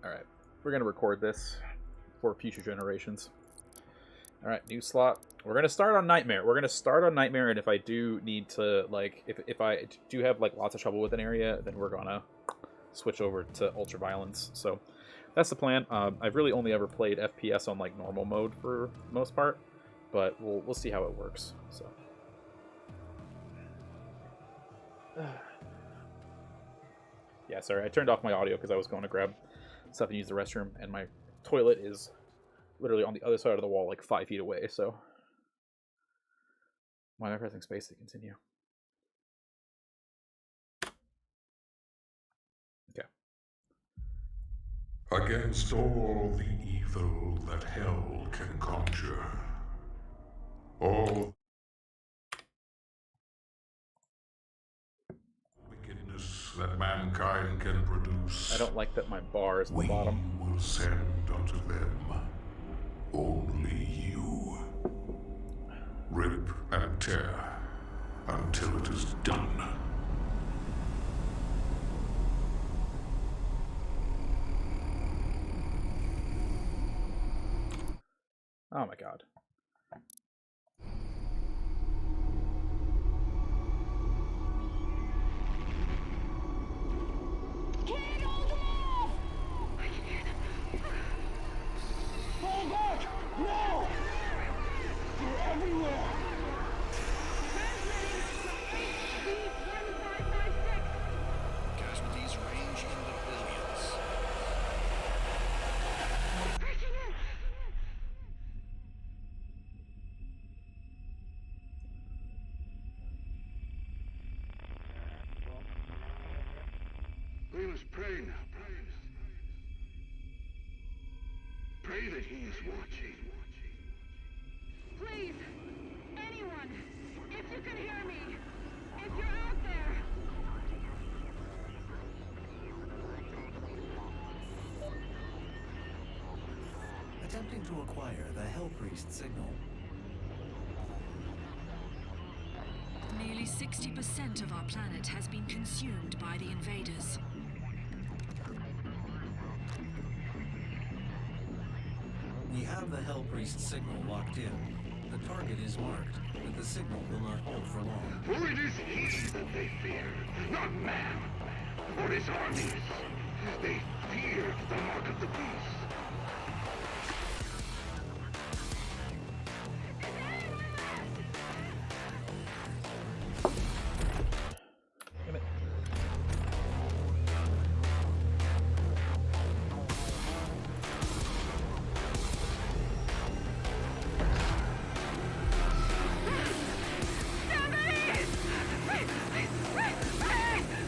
Alright, we're going to record this for future generations. Alright, new slot. We're going to start on Nightmare. We're going to start on Nightmare, and if I do need to, like, if I do have, like, lots of trouble with an area, then we're going to switch over to Ultraviolence. So that's the plan. I've really only ever played FPS on, like, normal mode for the most part, but we'll see how it works. So. Yeah, sorry, I turned off my audio because I was going to grab stuff and use the restroom, and my toilet is literally on the other side of the wall, like 5 feet away, so. Why am I pressing space to continue? Okay. Against all the evil that hell can conjure, all wickedness that mankind can produce, I don't like that my bar is at the we bottom. will send unto them only you. Rip and tear until it is done. Oh my god. Fall back! No! They're everywhere! Casualties range in the billions. We must pray now, brothers. Pray that he is watching. Please, anyone, if you can hear me, if you're out there. Attempting to acquire the Hell Priest signal. Nearly 60% of our planet has been consumed by the invaders. We have the Hell Priest signal locked in. The target is marked, but the signal will not hold for long. For it is he that they fear, not man, or his armies. They feared the mark of the beast. Damn it.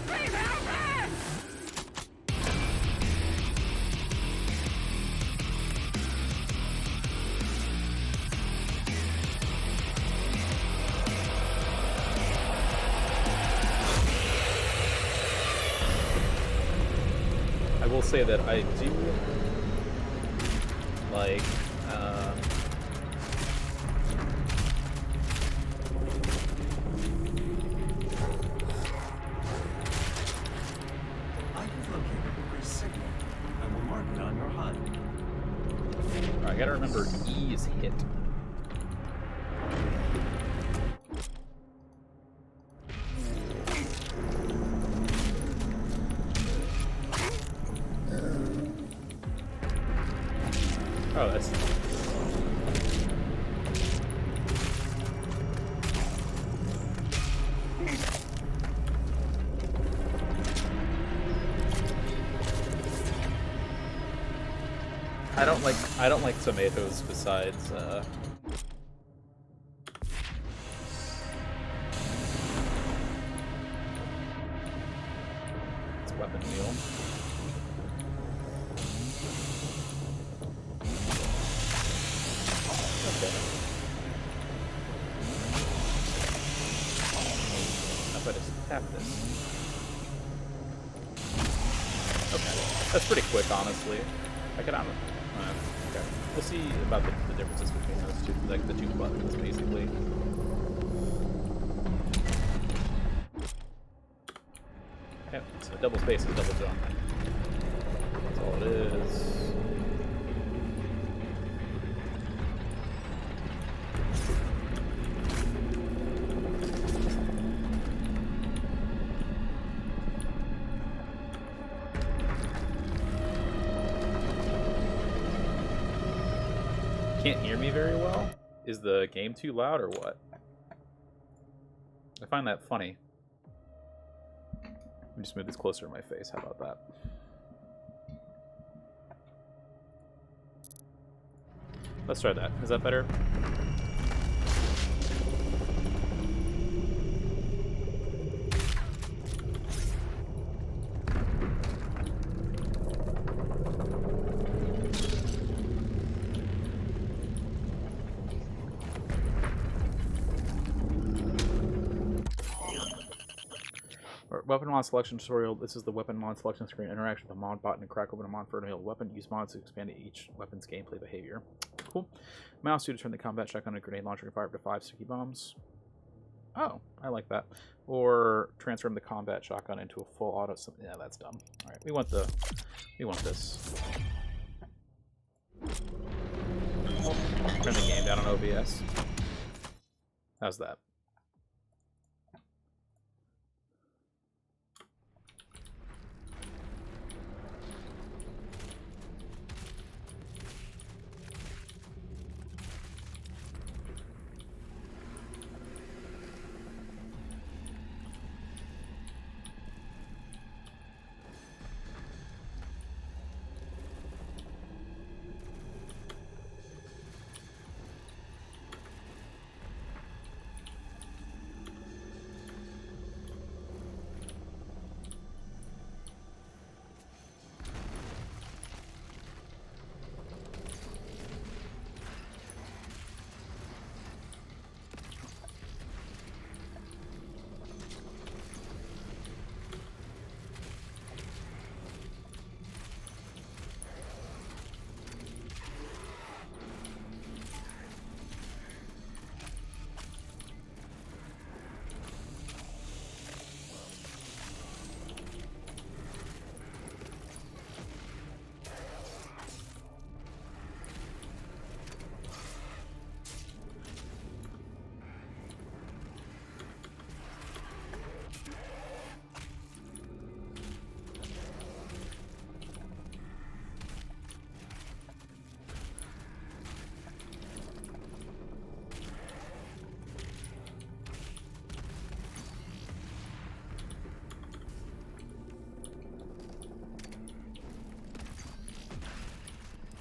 Please help us! I will say that I do like I have located the priest signal. I will mark it on your HUD. I gotta remember E is hit. Oh, that's I don't like tomatoes besides it's weapon wheel. Okay. How if I just tap this? Okay. That's pretty quick, honestly. I could okay. We'll see about the differences between those two, like the two buttons, basically. Okay, so double space is double jump. That's all it is. can't hear me very well? Is the game too loud or what? I find that funny. Let me just move this closer to my face. How about that? Let's try that. Is that better? Weapon mod selection tutorial. This is the weapon mod selection screen. Interact with a mod button and crack open a mod for a weapon. Use mods to expand each weapon's gameplay behavior. Cool. Mouse to turn the combat shotgun and grenade launcher and fire up to 5 sticky bombs. Oh, I like that. Or transform the combat shotgun into a full auto. Yeah, that's dumb. All right, we want this. Turn the game down on OBS. How's that?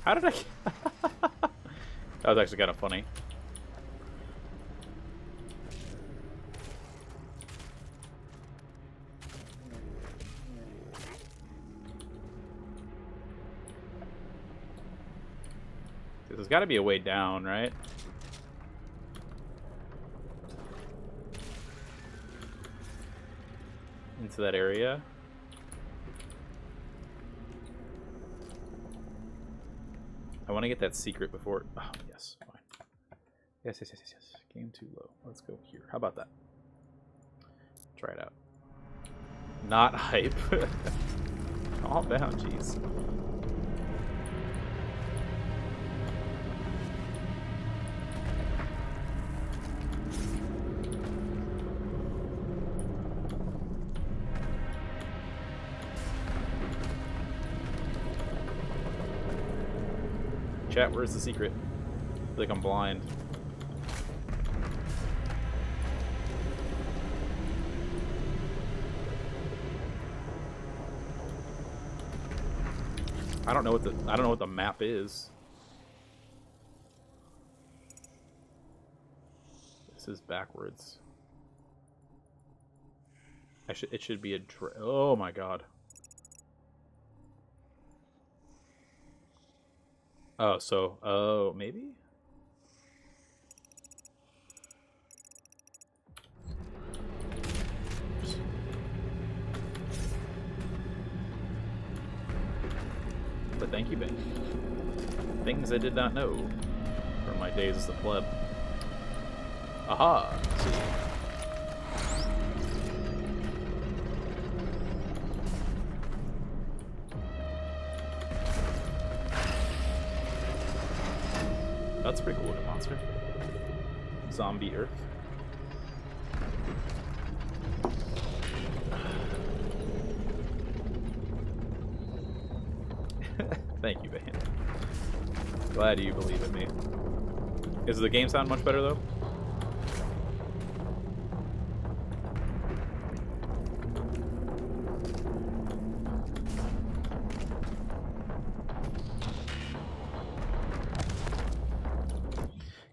How did I... That was actually kind of funny. There's got to be a way down, right? Into that area. I want to get that secret before... Oh, yes. Fine. Yes. Game too low. Let's go here. How about that? Try it out. Not hype. Calm down, jeez. Chat, where's the secret? I feel like I'm blind. I don't know what the map is. This is backwards. It should be a oh my god. Oh, so, oh, maybe? But thank you, Ben. Things I did not know from my days as the pleb. Aha! That's pretty cool looking monster. Zombie Earth. Thank you, man. Glad you believe in me. Is the game sound much better though?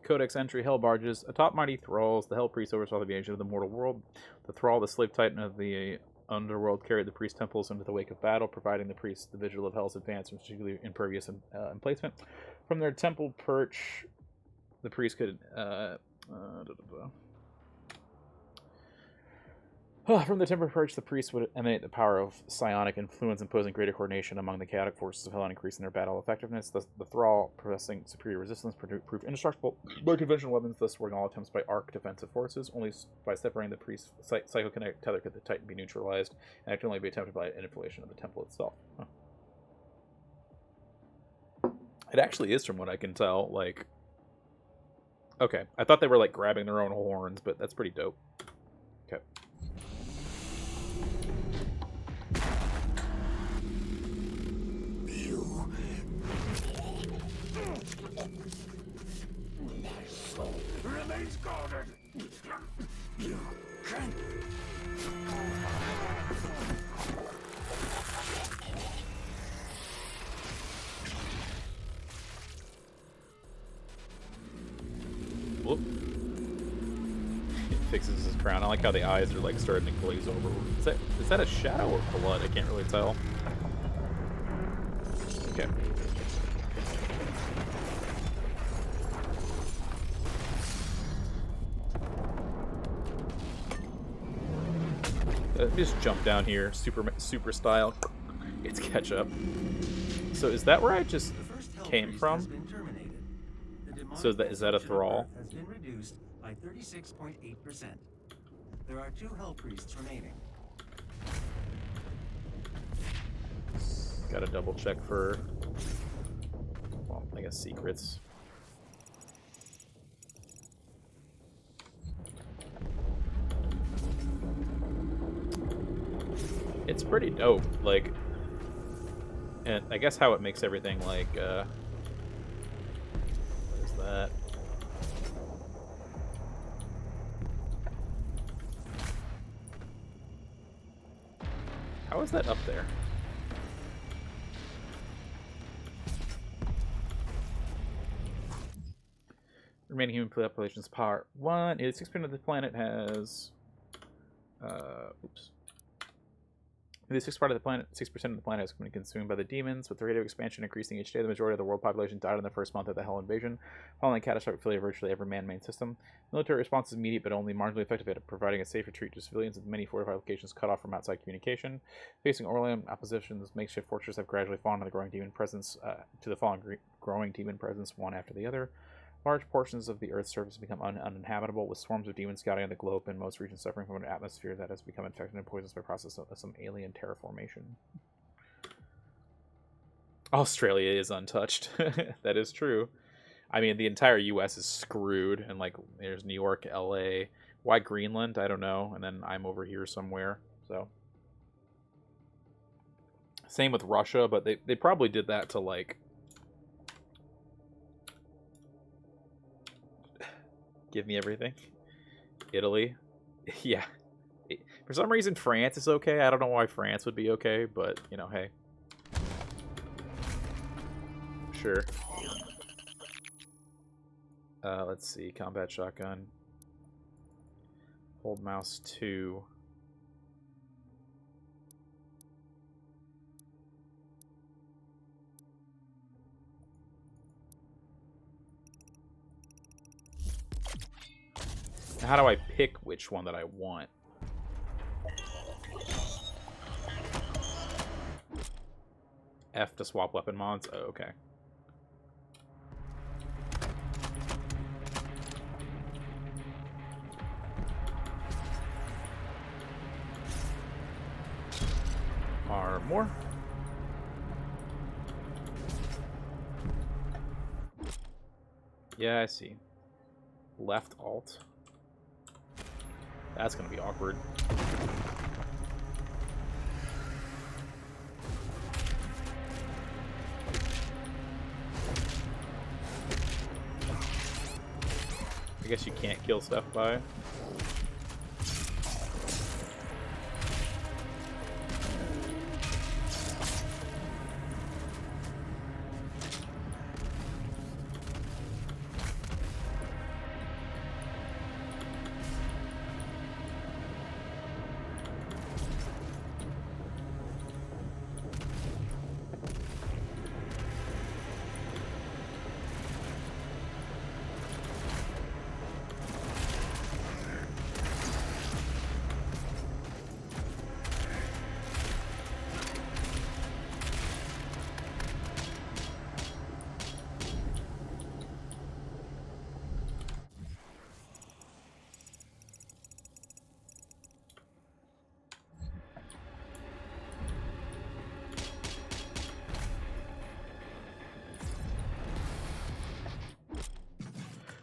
Codex entry, Hell barges. Atop mighty thralls, the Hell Priest oversaw the aviation of the mortal world. The thrall, the slave titan of the underworld, carried the priest temples into the wake of battle, providing the priests the vigil of Hell's advance, particularly impervious emplacement. From their temple perch, the priest could from the temple perch, the priest would emanate the power of psionic influence, imposing greater coordination among the chaotic forces of hell and increasing their battle effectiveness. The thrall, possessing superior resistance, proved indestructible by conventional weapons, thus thwarting all attempts by arc defensive forces. Only by separating the priest's psychokinetic tether could the titan be neutralized, and it can only be attempted by an inflation of the temple itself. Huh. It actually is, from what I can tell, like... Okay, I thought they were, like, grabbing their own horns, but that's pretty dope. Okay. Remains guarded. You can't. Whoop. It fixes his crown. I like how the eyes are like starting to glaze over. Is that a shadow or blood? I can't really tell. Okay. Just jump down here, super style. It's catch up. So is that where I just came from? So is that a thrall? Has been reduced by 36.8%. There are 2 hell priests remaining. Gotta double check for, well, I guess secrets. It's pretty dope, like, and I guess how it makes everything, like, what is that? How is that up there? Remaining human population's power 1. 86% of the planet has, oops. The 6% of the planet has been consumed by the demons, with the rate of expansion increasing each day. The majority of the world population died in the first month of the Hell invasion, following catastrophic failure of virtually every man-made system. Military response is immediate, but only marginally effective at providing a safe retreat to civilians, with many fortified locations cut off from outside communication. Facing Orlean opposition, this makeshift fortress have gradually fallen to the growing demon presence, one after the other. Large portions of the Earth's surface become uninhabitable, with swarms of demons scouting the globe and most regions suffering from an atmosphere that has become infected and poisoned by process of some alien terraformation. Australia is untouched. That is true. I mean, the entire U.S. is screwed, and like, there's New York, L.A. Why Greenland? I don't know. And then I'm over here somewhere. So, same with Russia, but they probably did that to like. Give me everything. Italy. Yeah. For some reason, France is okay. I don't know why France would be okay, but, you know, hey. Sure. Let's see. Combat shotgun. Hold mouse 2. How do I pick which one that I want? F to swap weapon mods? Oh, okay. Armor. Yeah, I see. Left alt. That's gonna be awkward. I guess you can't kill stuff by.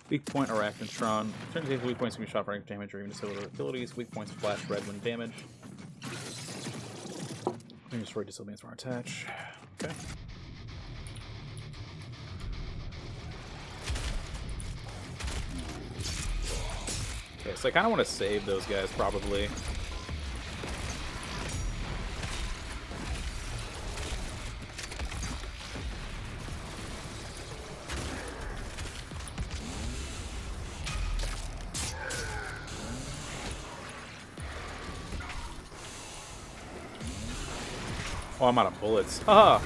Weak point Arachnotron. Turn to weak points can be shot for damage or even disable abilities. Weak points flash red when damaged. Destroy disable means more attach. Okay. Okay, so I kind of want to save those guys probably. Oh, I'm out of bullets. Ah!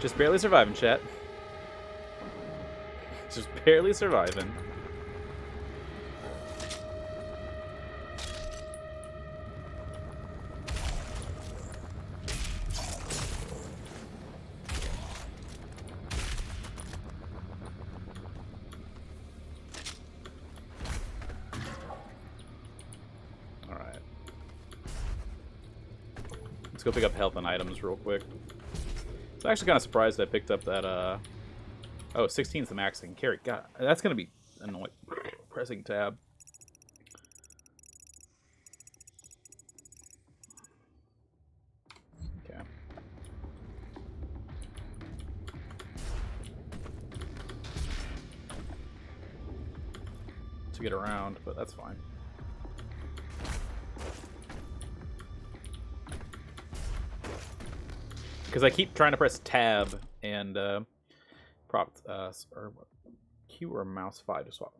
Just barely surviving, chat. Just barely surviving. Alright. Let's go pick up health and items real quick. I'm actually kind of surprised I picked up that, oh, 16 is the max I can carry. God, that's going to be annoying. Pressing tab. Okay. To get around, but that's fine. Because I keep trying to press tab and prop or Q or mouse 5 to swap.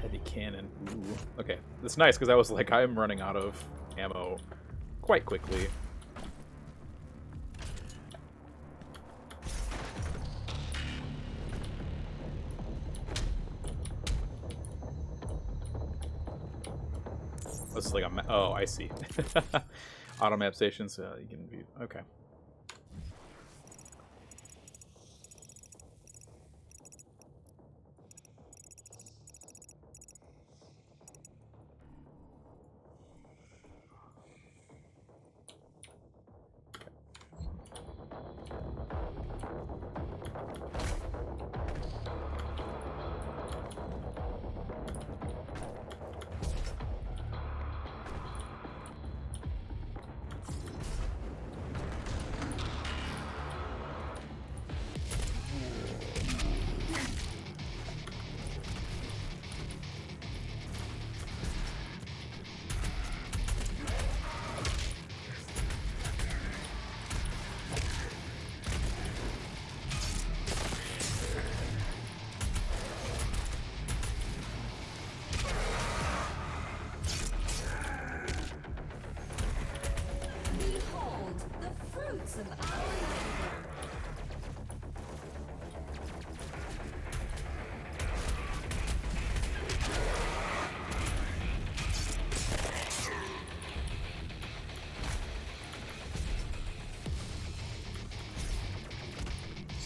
Heavy cannon. Ooh. Okay, that's nice because I was like, I'm running out of ammo quite quickly. This is like a oh, I see. Auto map stations. You can view. Okay.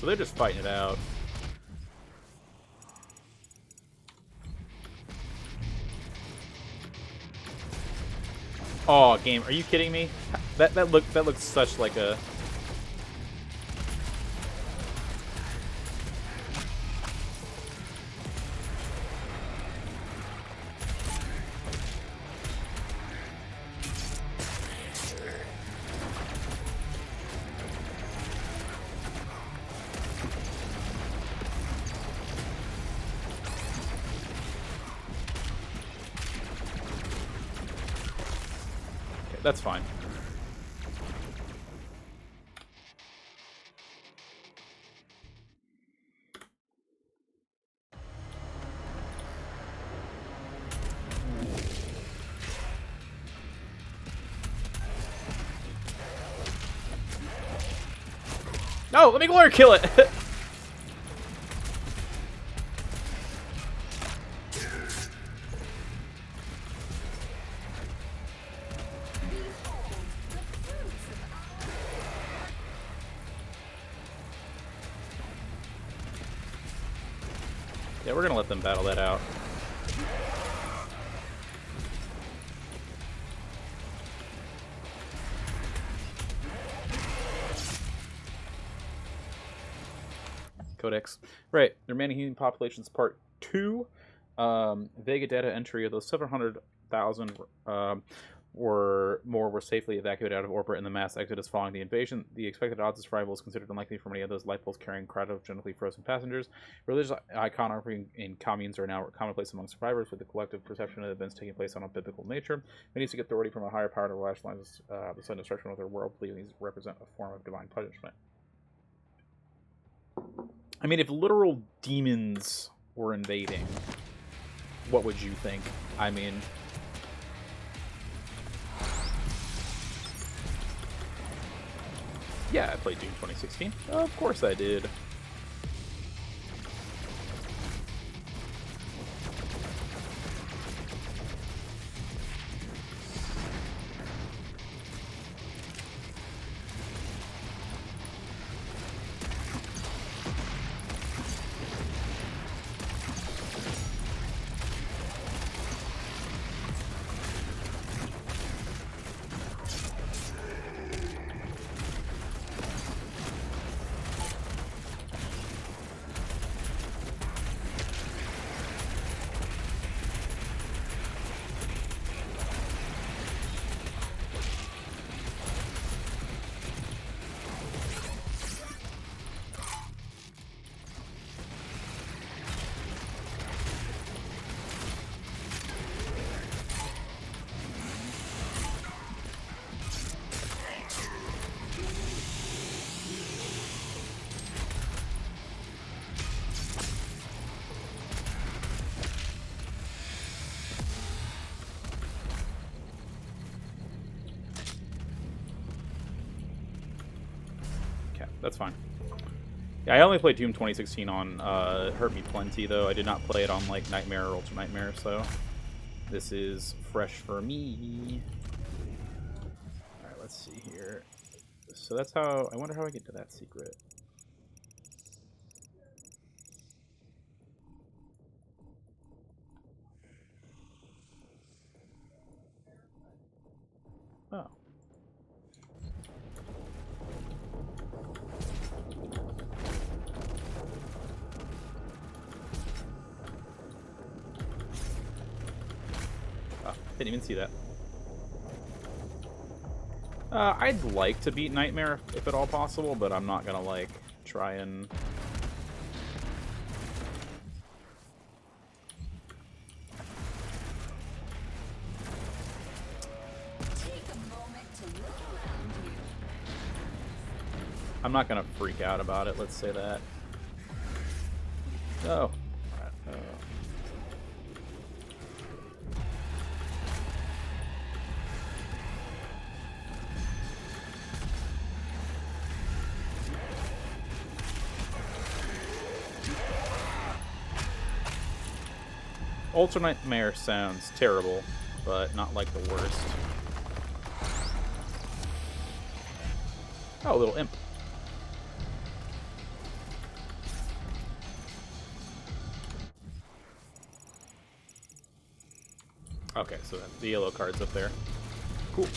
so they're just fighting it out. Oh, game, are you kidding me? That looks such like a... That's fine. No, let me go and kill it. Yeah, we're gonna let them battle that out. Codex. Right. The remaining human populations part 2. Vega data entry of those 700,000 were safely evacuated out of orbit in the mass exodus following the invasion. The expected odds of survival is considered unlikely for many of those life poles carrying cryogenically frozen passengers. Religious iconography in communes are now commonplace among survivors, with the collective perception of events taking place on a biblical nature. Many seek authority from a higher power to rationalize the sudden destruction of their world, believing these represent a form of divine punishment. I mean, if literal demons were invading, what would you think? I mean... Yeah, I played Doom 2016. Of course I did. That's fine. Yeah, I only played Doom 2016 on Hurt Me Plenty, though. I did not play it on, like, Nightmare or Ultra Nightmare, so this is fresh for me. Alright, let's see here. So that's how... I wonder how I get to that secret. Oh. Didn't even see that. I'd like to beat Nightmare if at all possible, but I'm not gonna like try and... I'm not gonna freak out about it, let's say that. Oh. Ultra Nightmare sounds terrible, but not like the worst. Oh, little imp. Okay, so the yellow card's up there. Cool.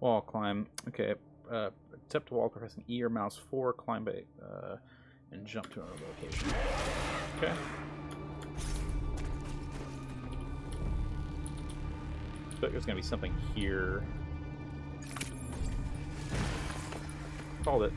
Wall climb. Okay. Step to wall, pressing E or mouse 4, climb by, and jump to another location. Okay. I feel like there's gonna be something here. Called it.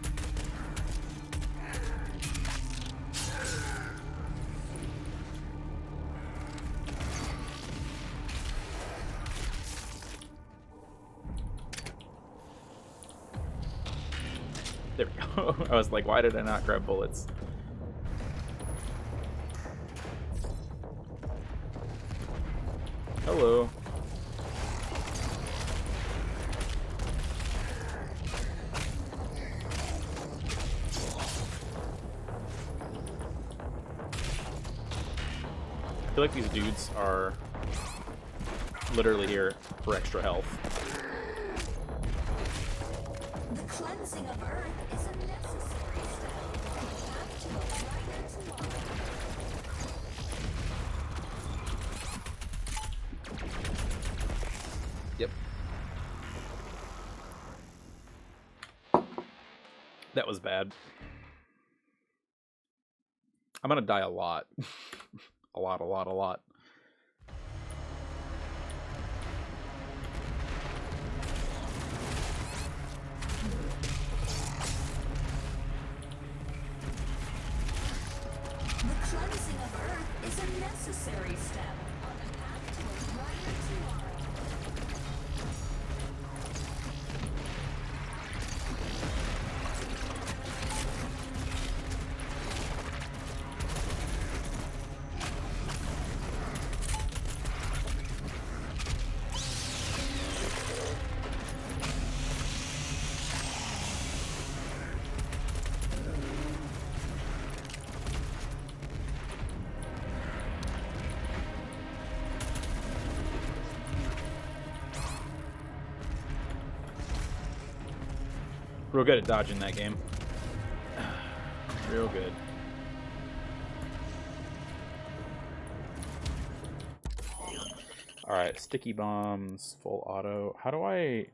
There we go. I was like, why did I not grab bullets? Hello. I feel like these dudes are literally here for extra health. The cleansing of Earth is a necessary step. Back to a brighter tomorrow. Yep. That was bad. I'm gonna die a lot. A lot. The cleansing of Earth is a necessary step on the path to a brighter tomorrow. Real good at dodging that game. Real good. Alright, sticky bombs, full auto. How do I...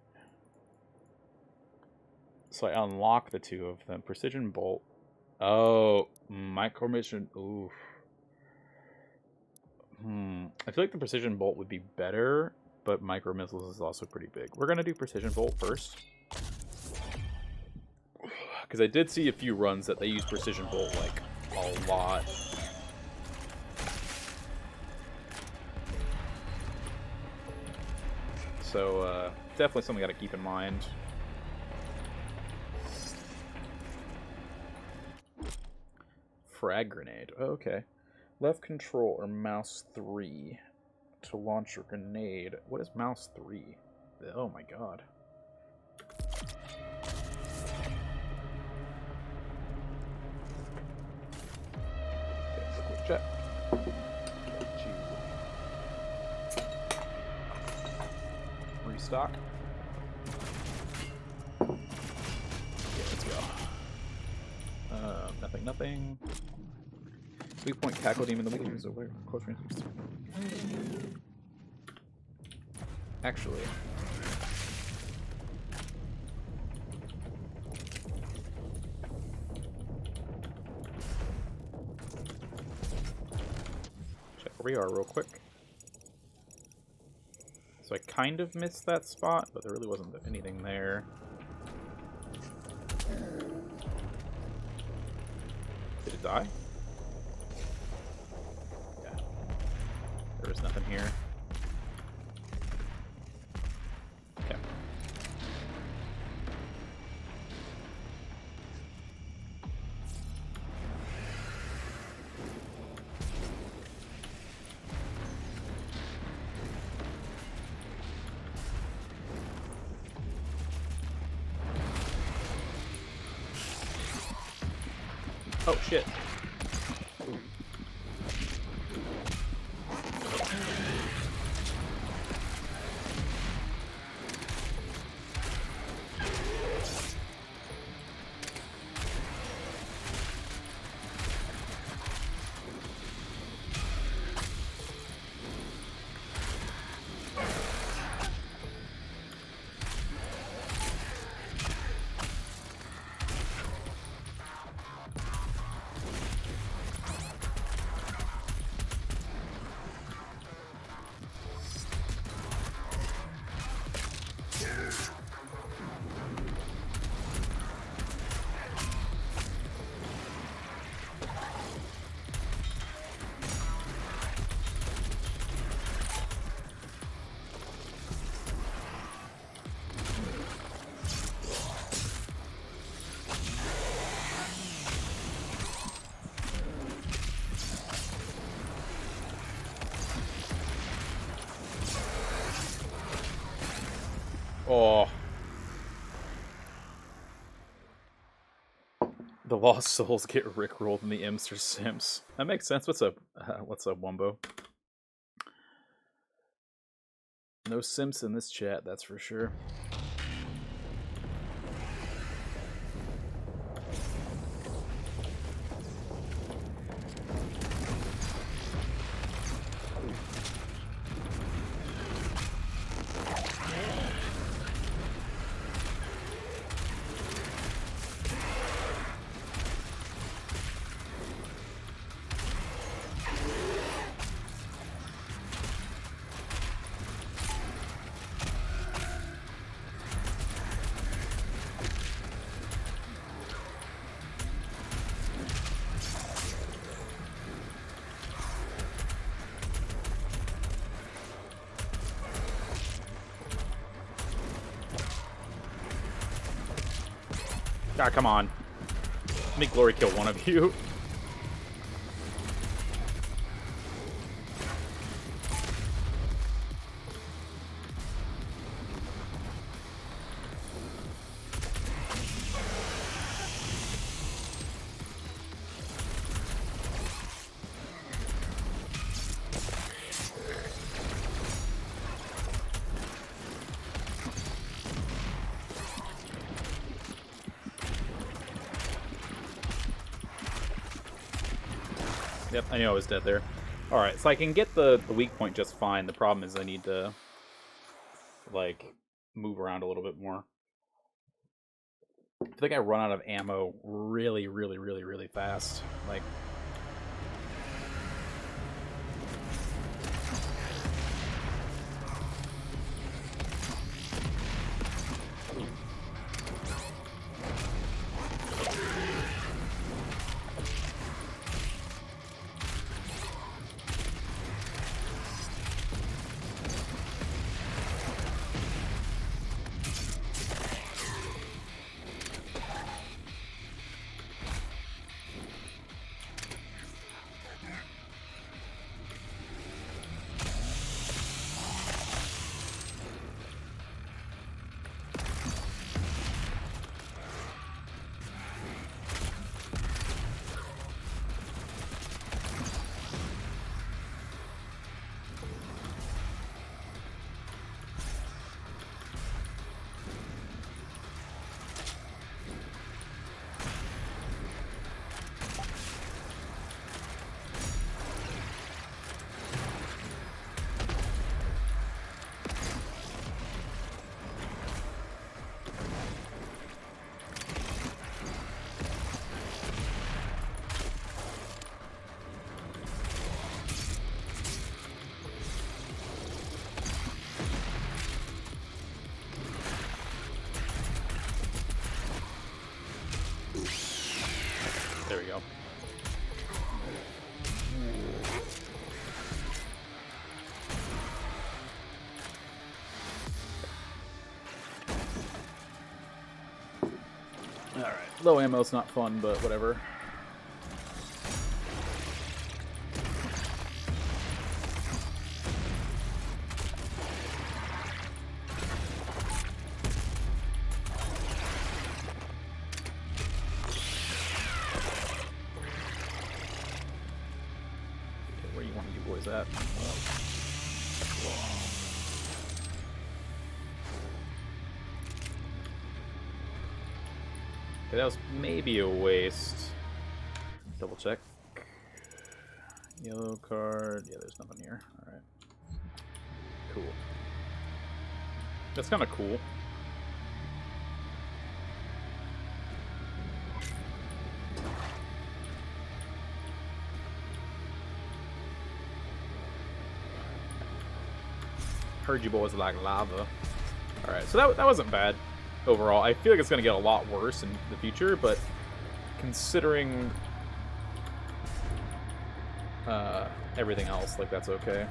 So I unlock the two of them. Precision bolt. Oh, micro mission. Oof. I feel like the precision bolt would be better, but micro missiles is also pretty big. We're gonna do precision bolt first. Because I did see a few runs that they use precision bolt like a lot. So definitely something I gotta keep in mind. Frag grenade. Oh, okay. Left control or mouse 3 to launch your grenade. What is mouse 3? Oh my god. Check. Restock. Yeah, let's go. Nothing. Weak point cackle demon. The weak is away. Close range. Actually. Check where we are real quick. So I kind of missed that spot, but there really wasn't anything there. Did it die? Yeah. There was nothing here. Okay. Oh shit. Oh. The lost souls get rickrolled in the imps or simps. That makes sense. What's up, Wumbo? No simps in this chat, that's for sure. Ah, come on. Let me glory kill one of you. Yep, I knew I was dead there. Alright, so I can get the weak point just fine. The problem is I need to, like, move around a little bit more. I feel like I run out of ammo really, really, really, really fast. Like... There we go. Alright, low ammo's not fun, but whatever. That. Okay, that was maybe a waste. Double check. Yellow card. Yeah, there's nothing here. Alright. Cool. That's kind of cool. Heard you boys like lava. Alright, so that wasn't bad overall. I feel like it's going to get a lot worse in the future, but considering everything else, like, that's okay.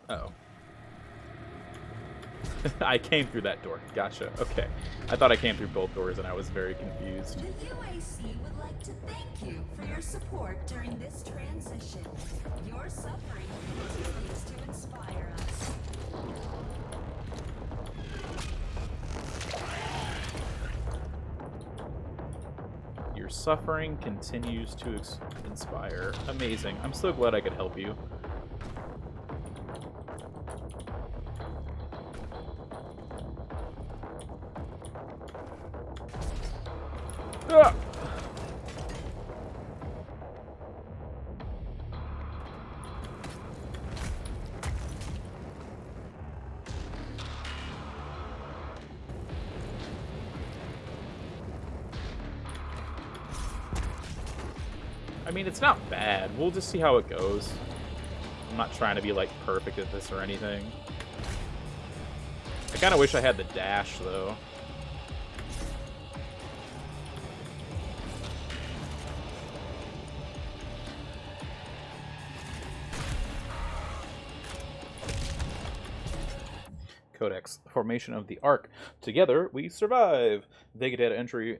Uh-oh. I came through that door. Gotcha. Okay. I thought I came through both doors and I was very confused. The UAC would like to thank you for your support during this transition. Your suffering continues to inspire us. Your suffering continues to inspire. Amazing. I'm so glad I could help you. Ah! I mean, it's not bad. We'll just see how it goes. I'm not trying to be, like, perfect at this or anything. I kind of wish I had the dash, though. Codex. Formation of the Ark. Together, we survive. Vega data entry,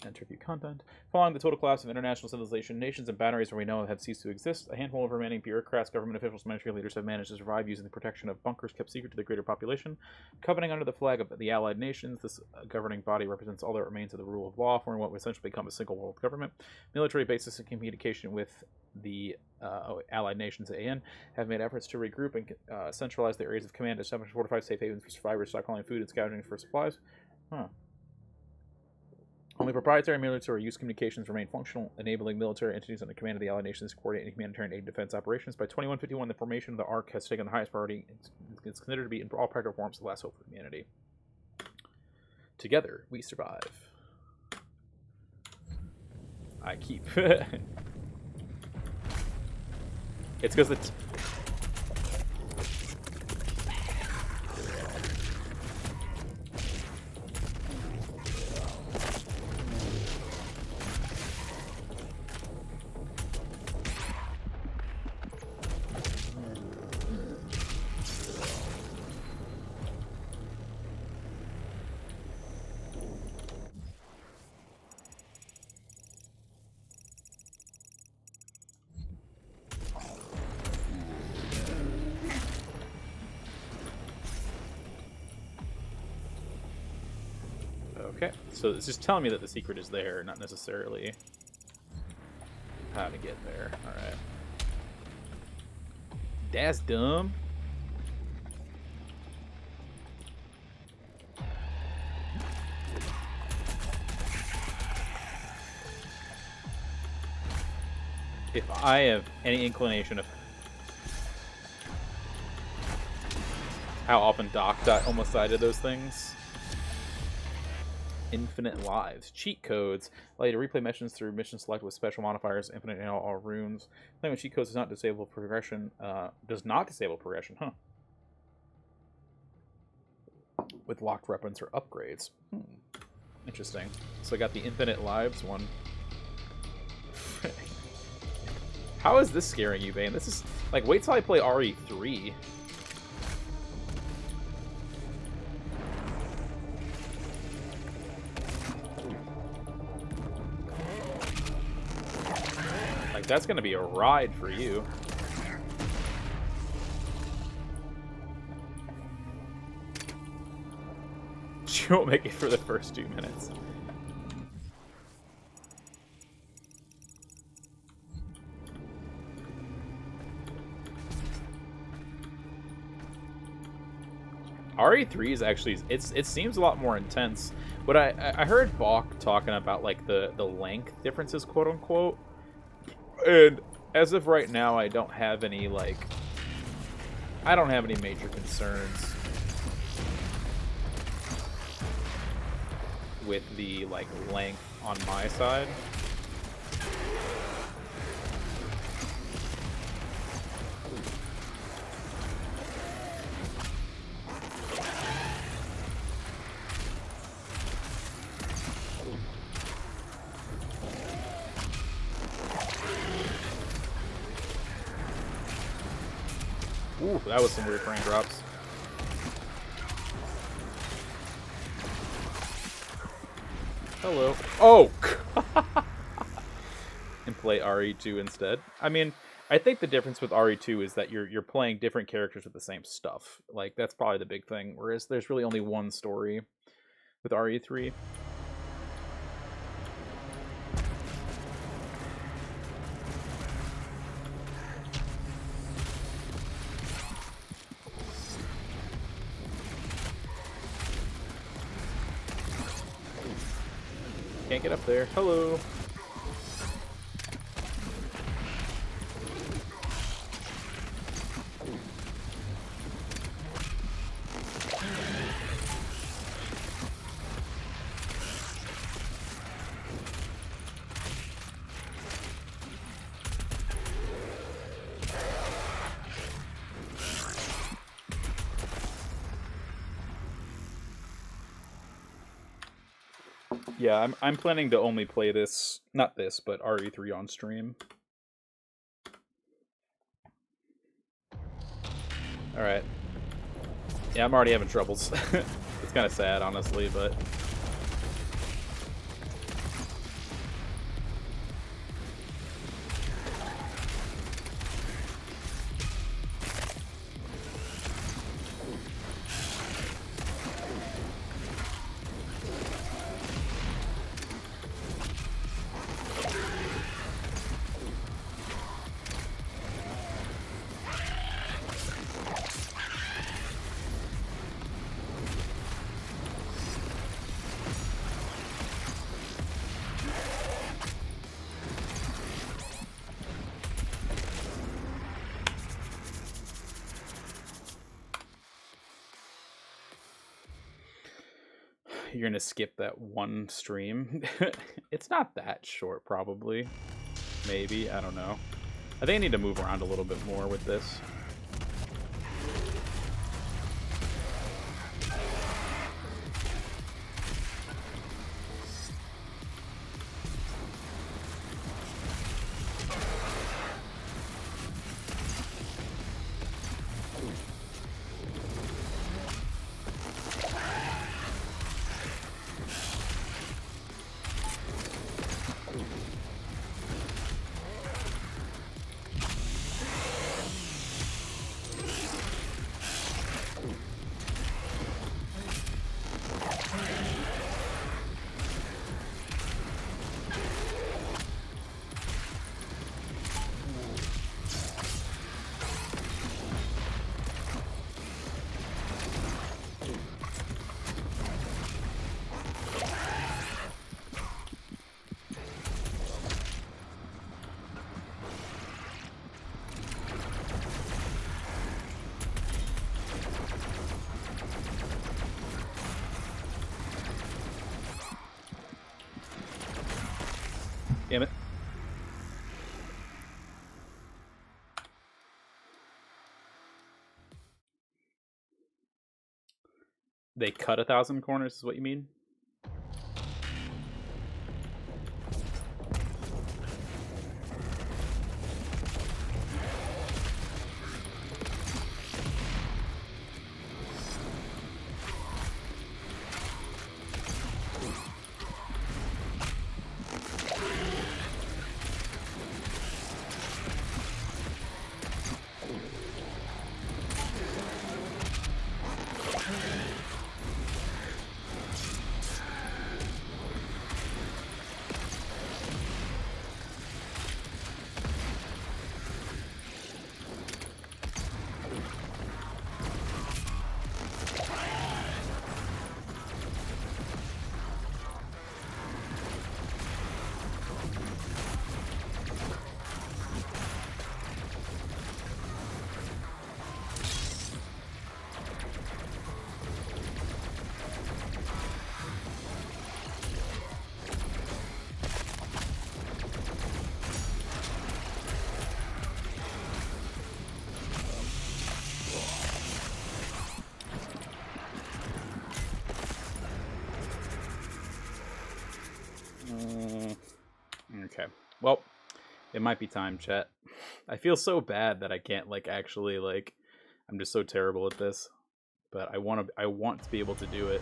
interview content. Following the total collapse of international civilization, nations and boundaries where we know have ceased to exist, a handful of remaining bureaucrats, government officials, military leaders have managed to survive using the protection of bunkers kept secret to the greater population. Covenanting under the flag of the Allied nations, this governing body represents all that remains of the rule of law, forming what will essentially become a single world government. Military bases and communication with the Allied nations AN have made efforts to regroup and centralize their areas of command, establish fortified safe havens for survivors, stockpiling food and scavenging for supplies. Only proprietary military use communications remain functional, enabling military entities under command of the Allied nations to coordinate humanitarian aid and defense operations. By 2151, the formation of the Ark has taken the highest priority. It's considered to be, in all practical forms, the last hope for humanity. Together, we survive. I keep... It's because it's... Okay, so it's just telling me that the secret is there, not necessarily how to get there. Alright. That's dumb. If I have any inclination of how often Doc almost died of those things... Infinite lives. Cheat codes allow you to replay missions through mission select with special modifiers, infinite in all runes. Playing with cheat codes does not disable progression. Huh. With locked weapons or upgrades. Interesting. So I got the infinite lives one. How is this scaring you, Bane? This is like, wait till I play RE3. That's going to be a ride for you. She won't make it for the first 2 minutes. RE3 is actually, it seems a lot more intense. But I heard Balk talking about like the length differences, quote unquote. And as of right now, I don't have any, like... I don't have any major concerns with the, like, length on my side. Ooh, that was some weird frame drops. Hello. Oh! And play RE2 instead. I mean, I think the difference with RE2 is that you're playing different characters with the same stuff. Like, that's probably the big thing. Whereas there's really only one story with RE3. Can't get up there. Hello. Yeah, I'm planning to only play this, not this, but RE3 on stream. Alright. Yeah, I'm already having troubles. It's kind of sad, honestly, but... You're gonna skip that one stream. It's not that short, probably. Maybe, I don't know. I think I need to move around a little bit more with this. Damn it. They cut 1,000 corners is what you mean? Okay. Well, it might be time, chat. I feel so bad that I can't, like, actually, like... I'm just so terrible at this. But I want to be able to do it.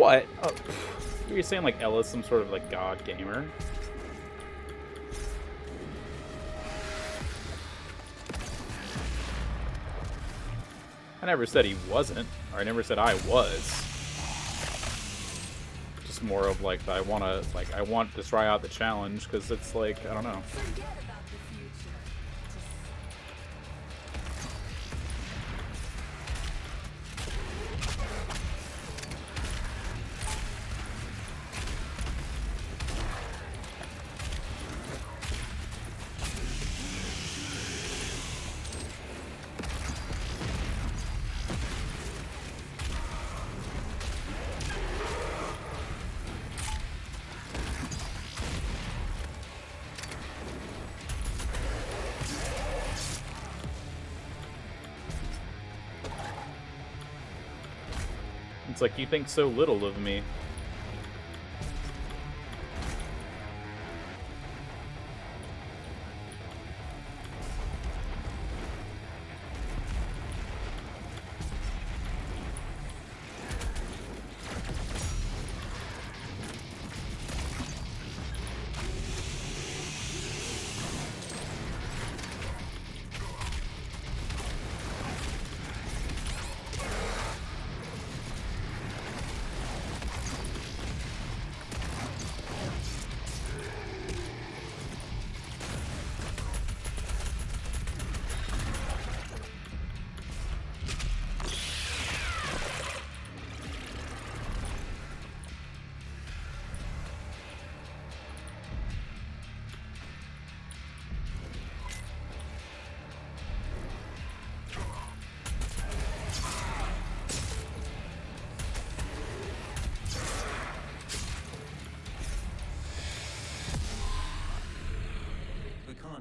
What? You're saying like Ella's some sort of like god gamer? I never said he wasn't, or I never said I was. Just more of like I want to try out the challenge because it's like I don't know. Forget about the future. It's like you think so little of me.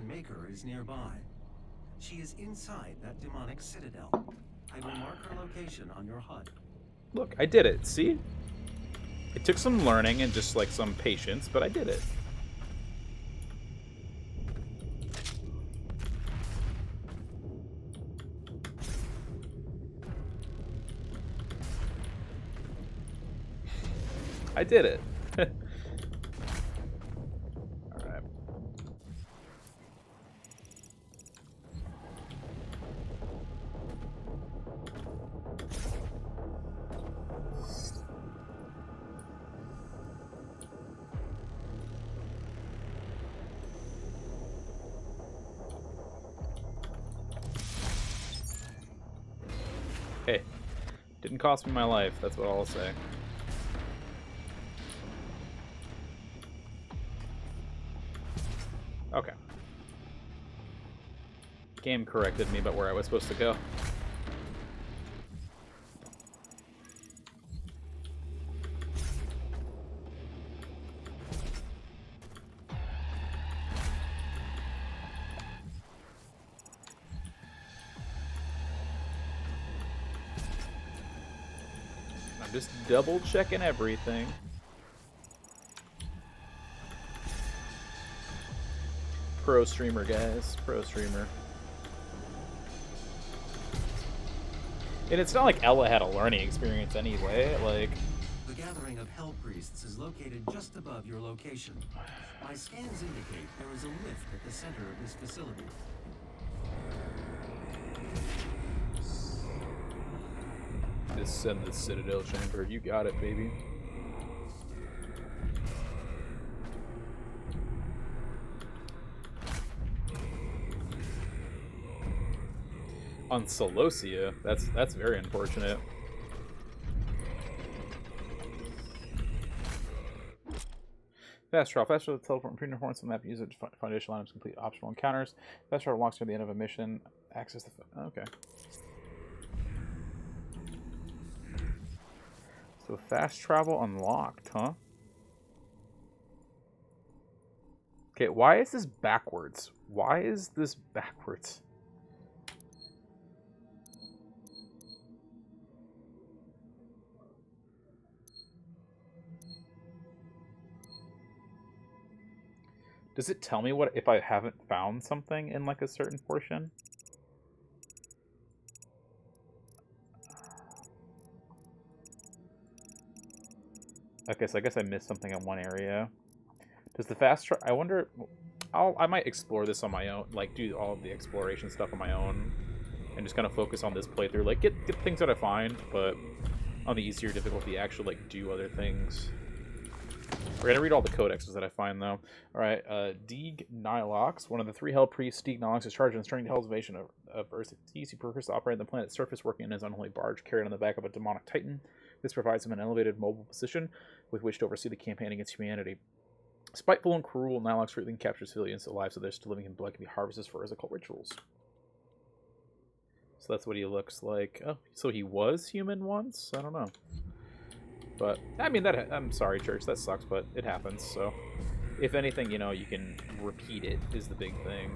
Maker is nearby. She is inside that demonic citadel. I will mark her location on your HUD. Look, I did it. See? It took some learning and just like some patience, but I did it. I did it. Alright. Hey, didn't cost me my life, that's what I'll say. Okay. Game corrected me about where I was supposed to go. I'm just double checking everything. Pro streamer, guys. Pro streamer. And it's not like Ella had a learning experience anyway. Like, The gathering of Hell Priests is located just above your location. My scans indicate there is a lift at the center of this facility. descend the Citadel chamber. You got it, baby. On Celosia, that's very unfortunate. Fast travel. Fast travel teleport between performance on the map. Use it to foundational items, complete optional encounters. Fast travel walks near the end of a mission. Access the... Okay. So fast travel unlocked, huh? Okay, why is this backwards? Why is this backwards? Does it tell me what if I haven't found something in like a certain portion? Okay, so I guess I missed something in one area. Does the fast travel... I wonder... I might explore this on my own. Like, do all of the exploration stuff on my own. And just kind of focus on this playthrough. Like, get things that I find, but on the easier difficulty, actually, like, do other things. We're gonna read all the codexes that I find, though. Alright, Deeg Nilox. One of the 3 Hell Priests, Deeg Nilox is charged with ensuring the Hell's invasion of Earth's easy purpose to operate on the planet's surface, working in his unholy barge carried on the back of a demonic titan. This provides him an elevated mobile position with which to oversee the campaign against humanity. Spiteful and cruel, Nilox frequently captures civilians alive so they're still living in blood can be harvested for his occult rituals. So that's what he looks like. Oh, so he was human once? I don't know. But, I mean, I'm sorry, Church, that sucks, but it happens, so... If anything, you know, you can repeat it, is the big thing.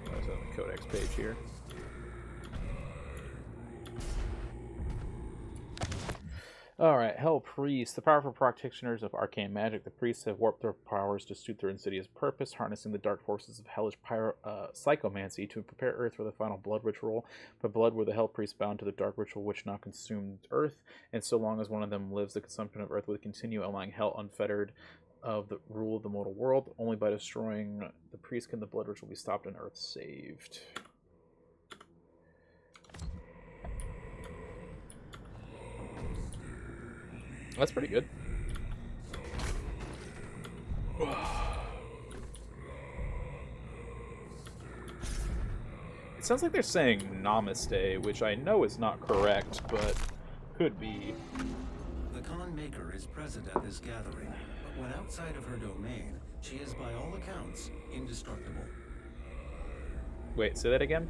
There's a codex page here. Alright, Hell Priest. The powerful practitioners of arcane magic. The priests have warped their powers to suit their insidious purpose, harnessing the dark forces of hellish psychomancy to prepare Earth for the final blood ritual. But blood were the Hell Priests bound to the dark ritual which now consumed Earth, and so long as one of them lives, the consumption of Earth would continue, allowing Hell unfettered of the rule of the mortal world. Only by destroying the priest can the blood ritual be stopped and Earth saved. That's pretty good. It sounds like they're saying namaste, which I know is not correct, but could be. The Khan Maker is present at this gathering, but when outside of her domain, she is by all accounts indestructible. Wait, say that again?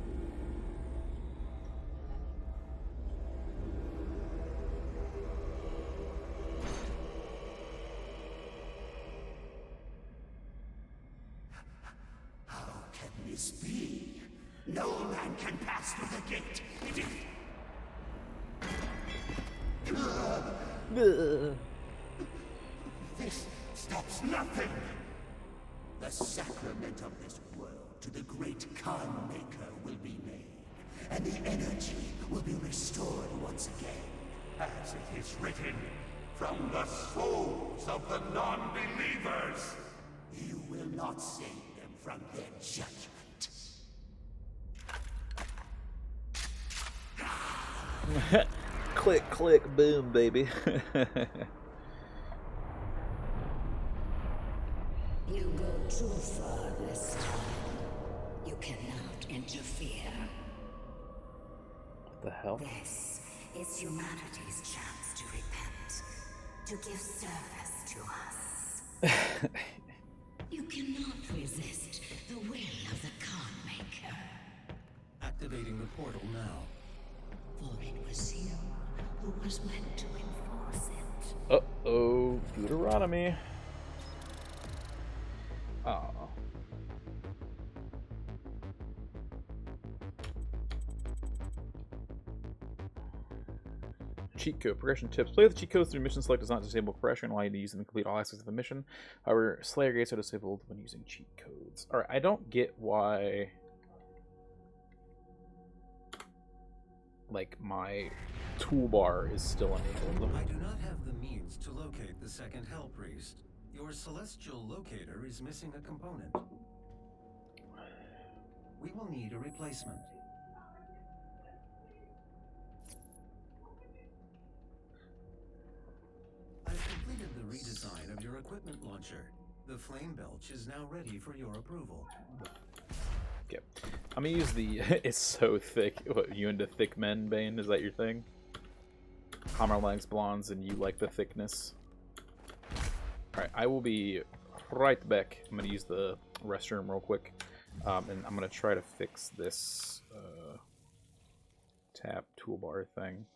This be? No man can pass through the gate. This stops nothing. The sacrament of this world to the great Khan Maker will be made, and the energy will be restored once again. As it is written, from the souls of the non-believers, you will not save them from their judgment. Click, click, boom, baby. You go too far this time. You cannot interfere. What the hell? This is humanity's chance to repent, to give service to us. You cannot resist the will of the Khan Maker. Activating the portal now. For it was you who was meant to enforce it. Uh-oh, Deuteronomy. Oh. Cheat code progression tips. Play with the cheat codes through mission select does not disable progression, allow you to use them to complete all aspects of the mission. However, Slayer gates are disabled when using cheat codes. Alright, I don't get why like my toolbar is still enabled. I do not have the means to locate the second Hell Priest. Your celestial locator is missing a component. We will need a replacement. I've completed the redesign of your equipment launcher. The flame belch is now ready for your approval. Okay. I'm gonna use the it's so thick. What, you into thick men, Bane? Is that your thing? Hammer likes blondes and you like the thickness. Alright, I will be right back. I'm gonna use the restroom real quick. And I'm gonna try to fix this tab toolbar thing.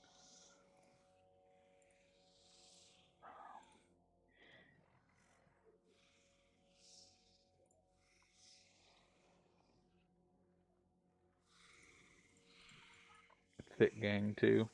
Thick gang too.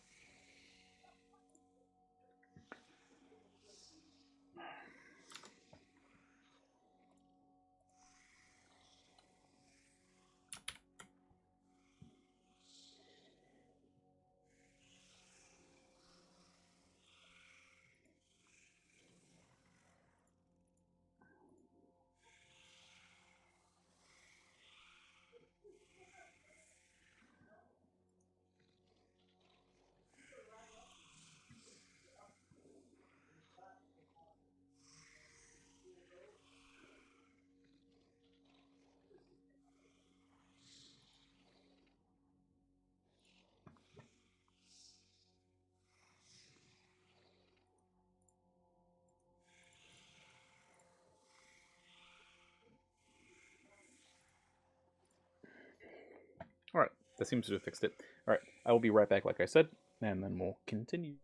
that seems to have fixed it. All right, I will be right back, like I said, and then we'll continue.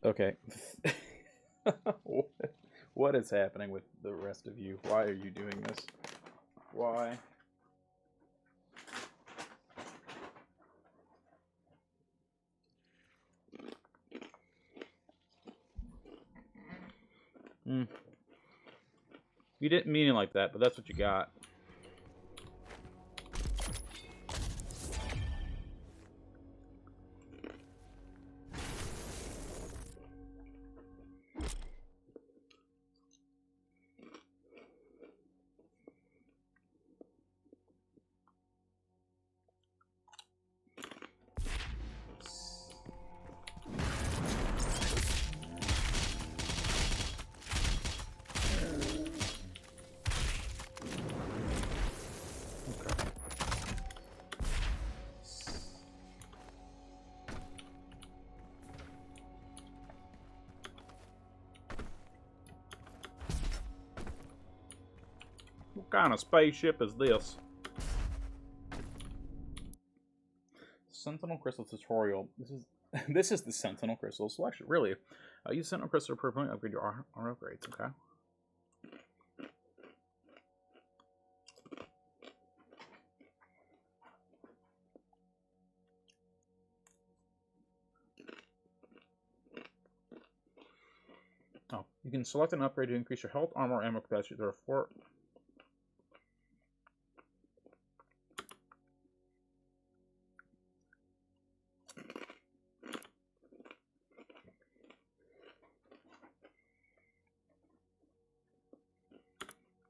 Okay. What is happening with the rest of you? Why are you doing this? Why? You didn't mean it like that, but that's what you got. What kind of spaceship is this? Sentinel Crystal tutorial. This is the Sentinel Crystal selection. Really, use Sentinel Crystal per point upgrade your armor upgrades. Okay. Oh, you can select an upgrade to increase your health, armor, ammo capacity. There are 4.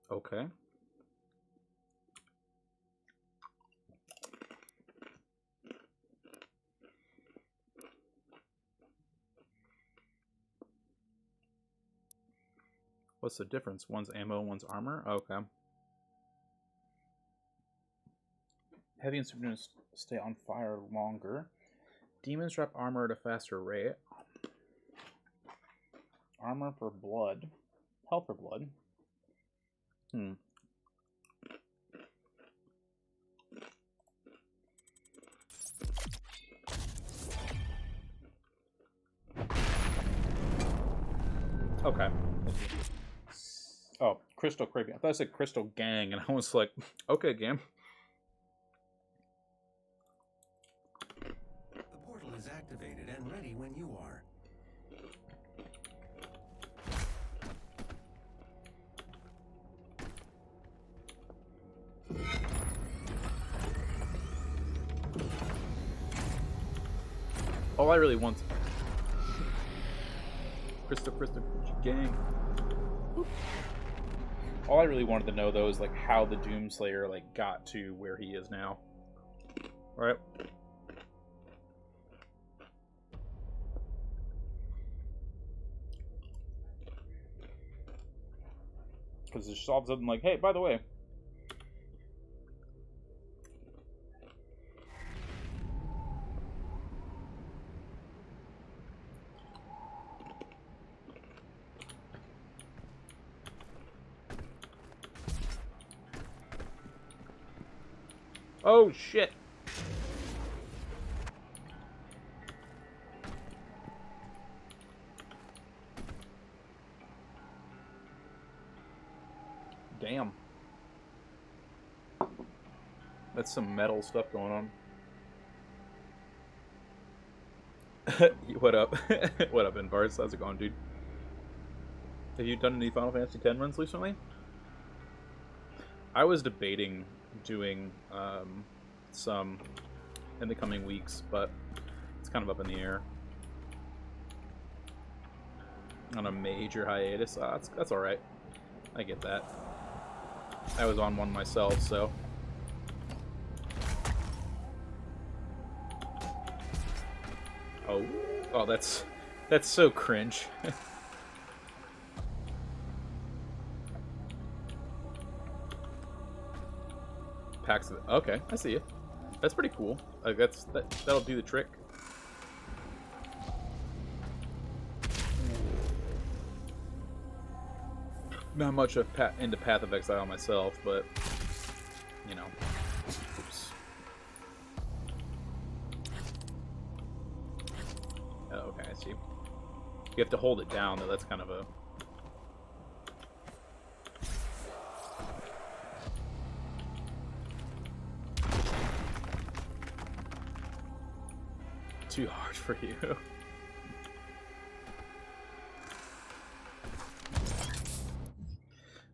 Okay. What's the difference? One's ammo, one's armor? Okay. Heavy instruments stay on fire longer. Demons drop armor at a faster rate. Armor for blood. Health for blood. Okay. Oh, Crystal Craving. I thought I said Crystal Gang, and I was like, okay, game. The portal is activated and ready when you are. All I really want... Krista, gang. All I really wanted to know, though, is, like, how the Doomslayer, like, got to where he is now. Right? Because it's all of a sudden like, hey, by the way... Oh, shit! Damn. That's some metal stuff going on. What up? What up, Invarts? How's it going, dude? Have you done any Final Fantasy X runs recently? I was debating doing some in the coming weeks, but it's kind of up in the air. On a major hiatus. That's alright. I get that. I was on one myself, so... Oh, that's so cringe. Packs of... Okay, I see it. That's pretty cool. Like that'll do the trick. Not much into Path of Exile myself, but you know. Oops. Oh, okay, I see. You have to hold it down, though. That's kind of a... Too hard for you.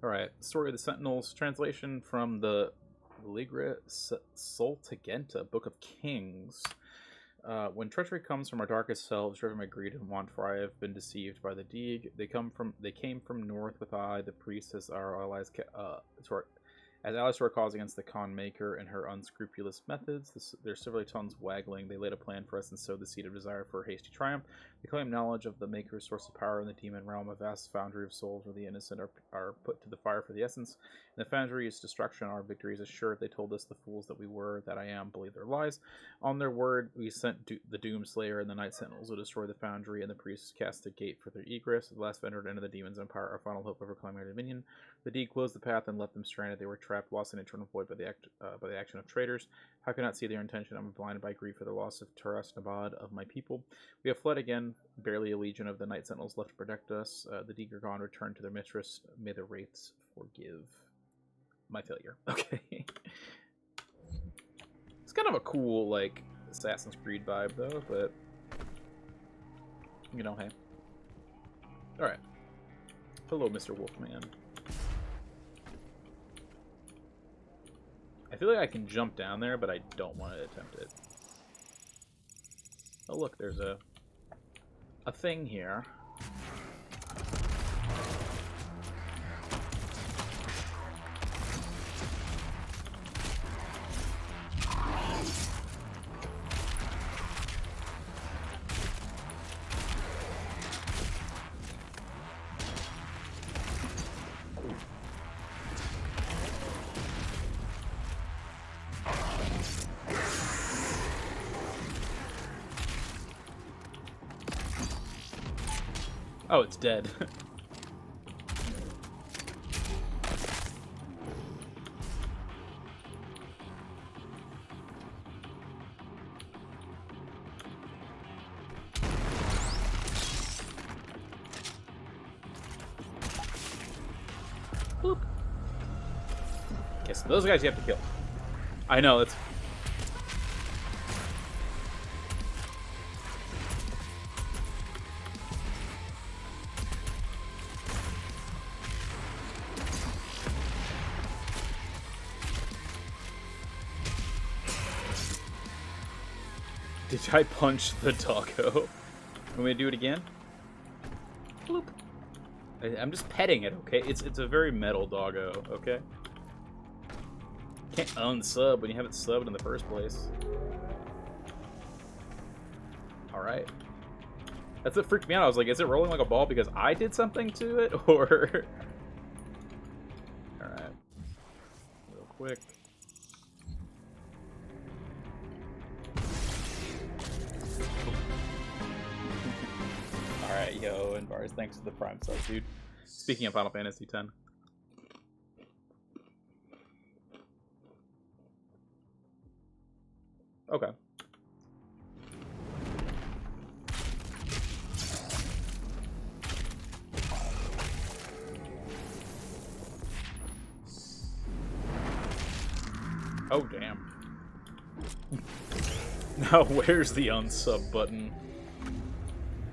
Alright, Story of the Sentinels, translation from the Ligre Soltagenta, Book of Kings. When treachery comes from our darkest selves, driven by greed and want, for I have been deceived by the Deeg. They came from north with I, the priest, as our allies, as allies to our cause against the Khan Maker and her unscrupulous methods. Their silvery tongues waggling, they laid a plan for us and sowed the seed of desire for a hasty triumph. They claim knowledge of the Maker's source of power in the demon realm, a vast foundry of souls where the innocent are put to the fire for the essence. In the foundry is destruction, our victory is assured. They told us, the fools that we were, that I am, believe their lies. On their word, we sent the Doomslayer, and the Night Sentinels will destroy the foundry, and the priests cast a gate for their egress. The last vendor to enter the demon's empire, our final hope of reclaiming our dominion. The Deeg closed the path and left them stranded. They were trapped, lost in eternal void by the action of traitors. How can I not see their intention? I'm blinded by grief for the loss of Taras Nabad, of my people. We have fled again, barely a legion of the Night Sentinels left to protect us. The Deeg are gone, returned to their mistress. May the wraiths forgive my failure. Okay. It's kind of a cool, like, Assassin's Creed vibe, though, but, you know, hey. Alright. Hello, Mr. Wolfman. I feel like I can jump down there, but I don't want to attempt it. Oh, look, there's a thing here. Oh, it's dead. Boop. Okay, so those guys you have to kill. I know, it's... Did I punch the doggo? Want me to do it again? Bloop. I'm just petting it, okay? It's a very metal doggo, okay? Can't unsub when you haven't subbed in the first place. Alright. That's what freaked me out. I was like, is it rolling like a ball because I did something to it? Or... Alright. Real quick. Alright, yo, and bars, thanks for the prime sub, dude. Speaking of Final Fantasy X. Okay. Oh, damn. Now, where's the unsub button?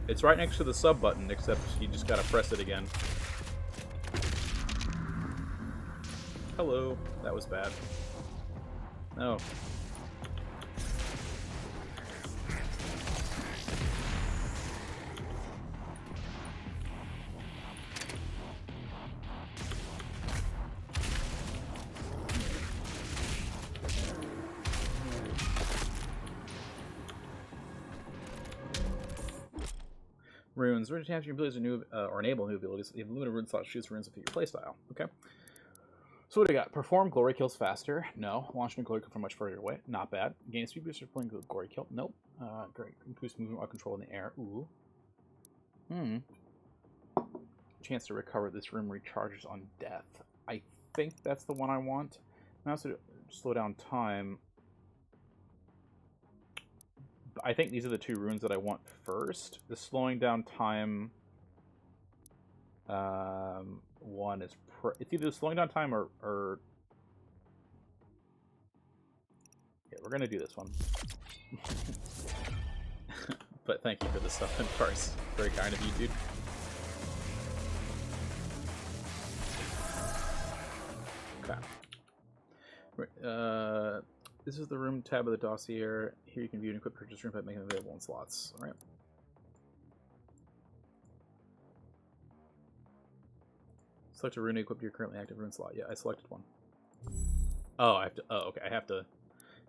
It's right next to the sub button, except you just gotta press it again. Hello. That was bad. No. Runes. Rune attach your abilities to new or enable new abilities. You have limited rune slots. Choose runes to fit your playstyle. Okay. So what do we got? Perform glory kills faster. No. Launch new glory kill from much further away. Not bad. Gain speed booster for playing glory kill. Nope. Great. Boost movement while control in the air. Ooh. Chance to recover. This room recharges on death. I think that's the one I want. And also slow down time. I think these are the two runes that I want first. The slowing down time one is it's either slowing down time or yeah, we're gonna do this one. But thank you for the stuff in parts. Very kind of you, dude. Okay. This is the room tab of the dossier. Here you can view and equip purchase room by making them available in slots. All right. Select a rune to equip your currently active rune slot. Yeah, I selected one. Oh, I have to. Oh, okay. I have to.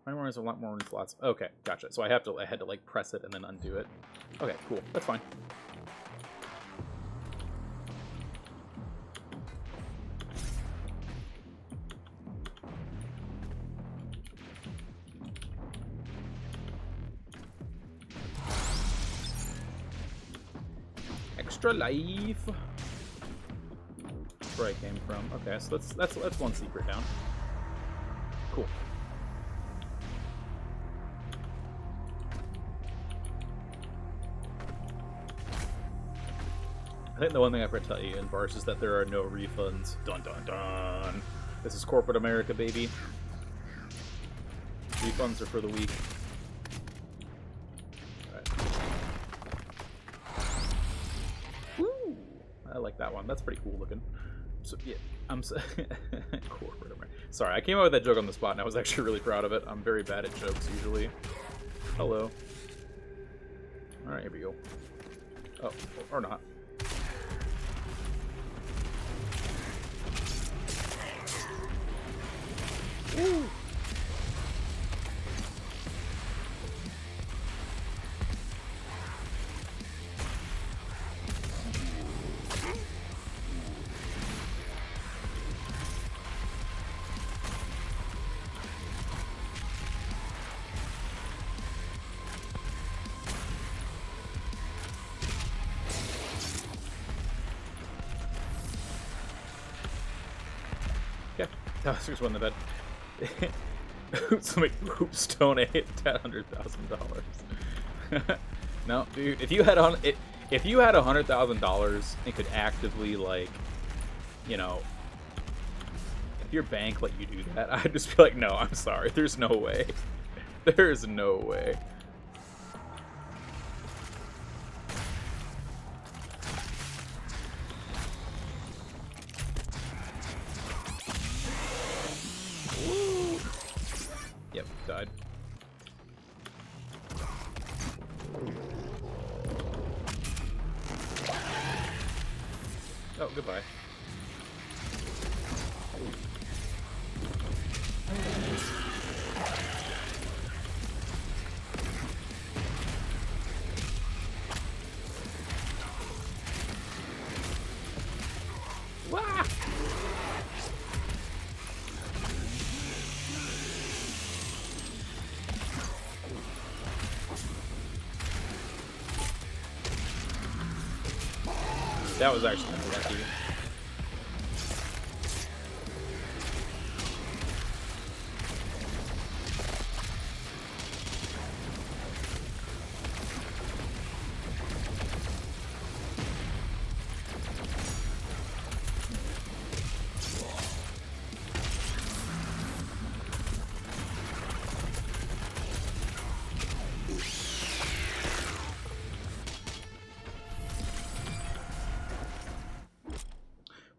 My more is a lot more rune slots. Okay, gotcha. So I had to like press it and then undo it. Okay, cool. That's fine. Extra life. That's where I came from. Okay, so that's one secret down. Cool. I think the one thing I forgot to tell you in Bars is that there are no refunds. Dun dun dun. This is corporate America, baby. Refunds are for the weak. I like that one. That's pretty cool looking. So yeah, I'm corporate America. Sorry, I came up with that joke on the spot, and I was actually really proud of it. I'm very bad at jokes usually. Hello. All right, here we go. Oh, or not. Woo. Oh, just won the bet. Somebody oops donate $100,000. No, dude. If you had $100,000 and could actively, like, you know, if your bank let you do that, I'd just be like, no, I'm sorry. There's no way. There's no way. Yep, died. goodbye. Wah! That was actually lucky.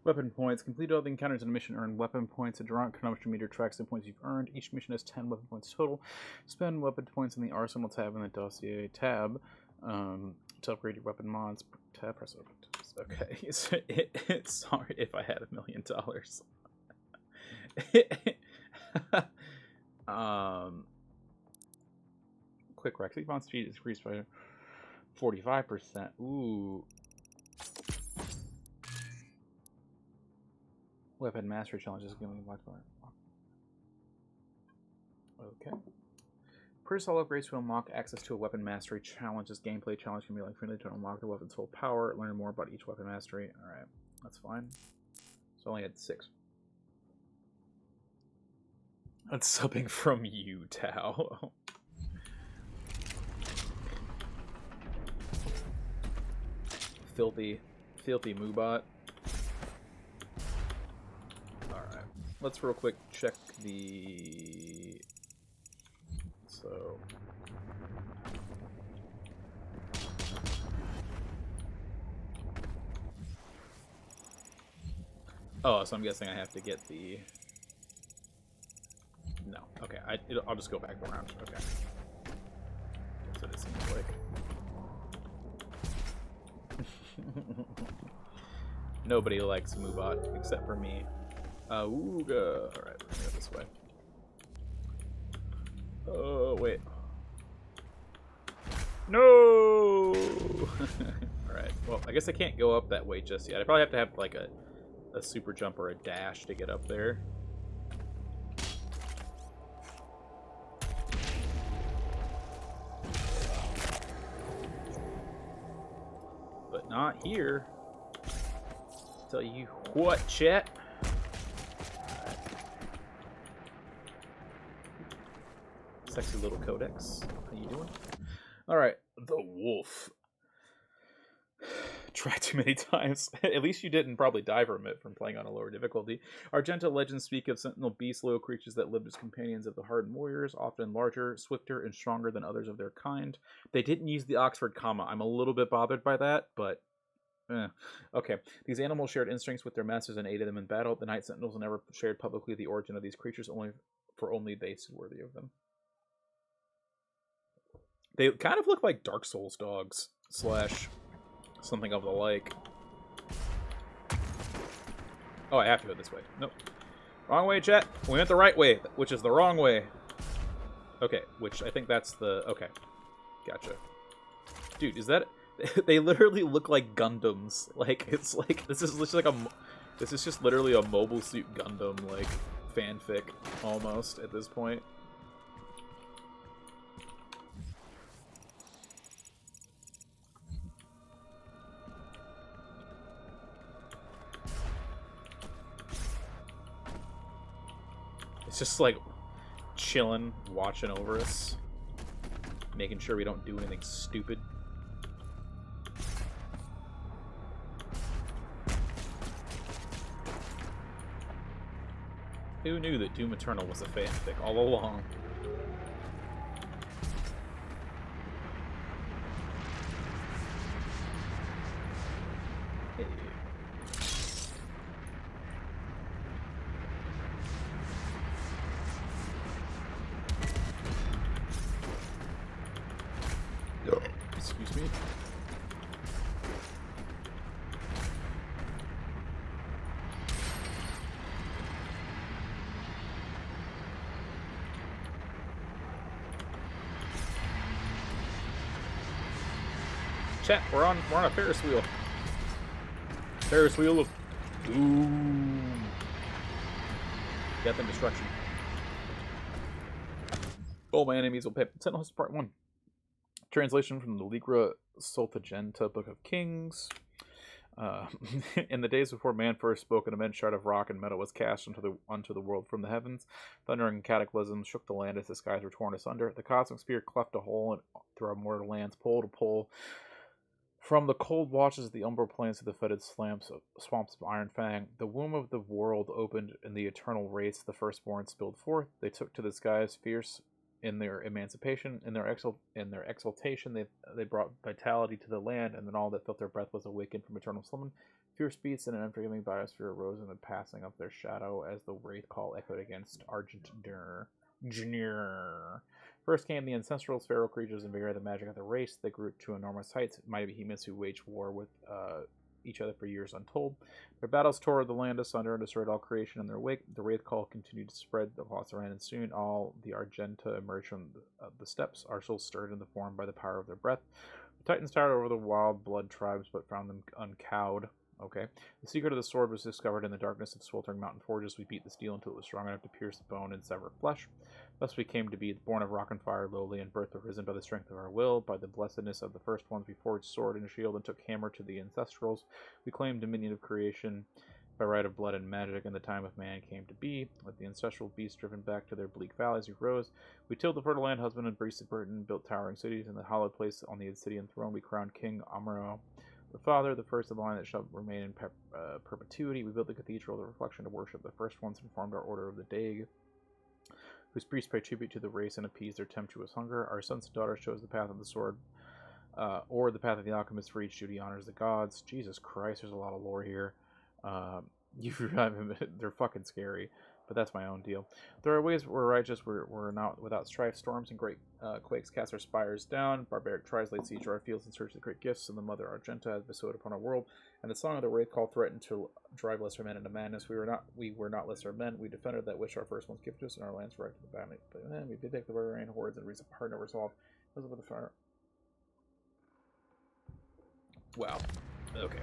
Weapon points. Complete all the encounters in a mission earn weapon points. A Durant chronometer meter tracks the points you've earned. Each mission has 10 weapon points total. Spend weapon points in the Arsenal tab and the Dossier tab to upgrade your weapon mods. Tab, press open. Okay. Sorry if I had $1 million. Quick rec. Respawn speed is increased by 45%. Ooh. Weapon mastery challenges is going to be locked by. Okay. Purchase all upgrades to unlock access to a weapon mastery challenge. This gameplay challenge can be like friendly to unlock the weapon's full power. Learn more about each weapon mastery. Alright, that's fine. So I only had 6. That's subbing from you, Tao. Filthy Moobot. Alright. Let's real quick check the... So... Oh, so I'm guessing I have to get the... No. Okay, I'll just go back around. Okay. That's what it seems like. Nobody likes Moobot except for me. Ooga. Alright, we're gonna go this way. Oh, wait. No! Alright, well, I guess I can't go up that way just yet. I probably have to have, like, a super jump or a dash to get up there. But not here. Tell you what, chat. Sexy little codex. How you doing? Alright, the wolf. Tried too many times. At least you didn't probably die from it from playing on a lower difficulty. Argenta legends speak of sentinel beast, loyal creatures that lived as companions of the hardened warriors, often larger, swifter, and stronger than others of their kind. They didn't use the Oxford comma. I'm a little bit bothered by that, but... Okay. These animals shared instincts with their masters and aided them in battle. The Night Sentinels never shared publicly the origin of these creatures, only they stood worthy of them. They kind of look like Dark Souls dogs, / something of the like. Oh, I have to go this way. Nope. Wrong way, chat. We went the right way, which is the wrong way. Okay, which I think that's the... Okay. Gotcha. Dude, is that... They literally look like Gundams. Like, it's like... This is just like a... This is just literally a Mobile Suit Gundam, like, fanfic, almost, at this point. It's just like chilling, watching over us, making sure we don't do anything stupid. Who knew that Doom Eternal was a fanfic all along? Hey. Excuse me. Chat, we're on a Ferris wheel. Ferris wheel of doom. Death and destruction. All my enemies will pay. Sentinels Part 1. Translation from the Ligra Soltagenta Book of Kings. In the days before man first spoke, an immense shard of rock and metal was cast onto the world from the heavens. Thundering cataclysms shook the land as the skies were torn asunder. The cosmic spear cleft a hole through our mortal lands, pole to pole. From the cold watches of the umbral plains to the fetid swamps of Iron Fang, the womb of the world opened, and the eternal race, the firstborn, spilled forth. They took to the skies, fierce in their emancipation, in their exaltation. They brought vitality to the land, and then all that felt their breath was awakened from eternal slumber. Fierce beasts in an unforgiving biosphere arose in the passing of their shadow as the wraith call echoed against Argent Jnir. First came the ancestrals, feral creatures, and vigor the magic of the race. They grew to enormous heights, mighty behemoths who waged war with each other for years untold. Their battles tore the land asunder and destroyed all creation in their wake. The wraith call continued to spread across the land, and soon all the Argenta emerged from the steppes. Our souls stirred into form by the power of their breath. The Titans towered over the wild blood tribes, but found them uncowed. Okay. The secret of the sword was discovered in the darkness of sweltering mountain forges. We beat the steel until it was strong enough to pierce the bone and sever flesh. Thus we came to be born of rock and fire, lowly in birth, arisen by the strength of our will. By the blessedness of the first ones, we forged sword and shield and took hammer to the ancestrals. We claimed dominion of creation by right of blood and magic, and the time of man came to be. With the ancestral beasts driven back to their bleak valleys, we rose. We tilled the fertile land, husband and priest of burden, built towering cities. In the hallowed place on the Obsidian throne, we crowned King Amaro, the father, the first of the line that shall remain in perpetuity. We built the cathedral, the reflection to worship the first ones, and formed our order of the Dague, whose priests pay tribute to the race and appease their tempestuous hunger. Our sons and daughters chose the path of the sword, or the path of the alchemist. For each duty honors the gods. Jesus Christ, there's a lot of lore here. They're fucking scary, but that's my own deal. There are ways we're righteous, we're not without strife. Storms and great quakes cast our spires down. Barbaric tribes laid siege to our fields in search of the great gifts and the Mother Argenta has bestowed upon our world. And the song of the wraith call threatened to drive lesser men into madness. We were not lesser men. We defended that which our first ones gifted us, and our lands right to the battle. But then we bedecked the barbarian hordes and reached a hard never resolved. With the fire. Wow. Okay.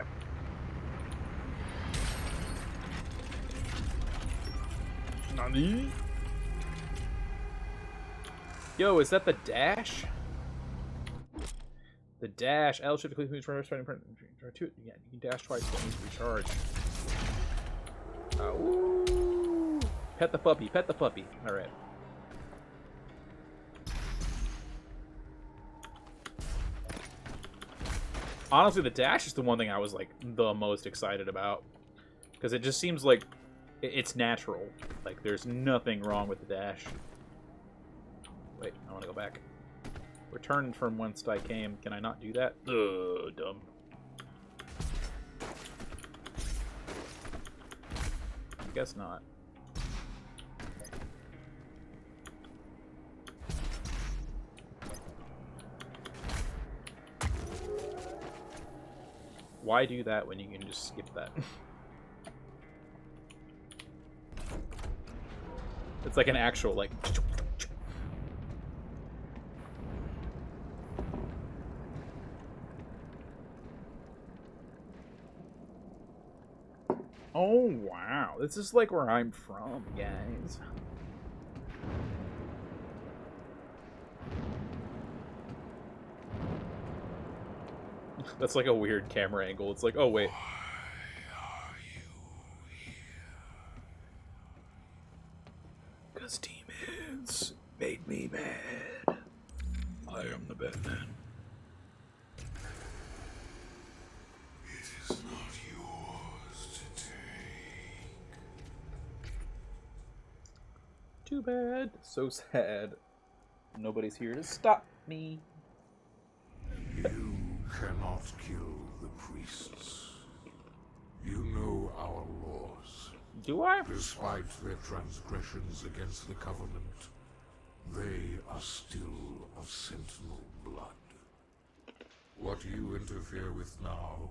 Nani? Yo, is that the dash? The dash. L shift to click moves for yeah, you can dash twice, but it needs to recharge. Ooh. Pet the puppy, pet the puppy. Alright. Honestly, the dash is the one thing I was like the most excited about. Because it just seems like it's natural. Like, there's nothing wrong with the dash. Wait, I want to go back. Return from whence I came. Can I not do that? Ugh, dumb. I guess not. Why do that when you can just skip that? It's like an actual, like... Oh, wow. This is like where I'm from, guys. That's like a weird camera angle. It's like, oh, wait. Because demons made me mad. I am the Batman. It is not yours to take. Too bad. So sad. Nobody's here to stop me. You cannot kill the priests. You know our laws. Do I? Despite their transgressions against the Covenant, they are still of Sentinel blood. What you interfere with now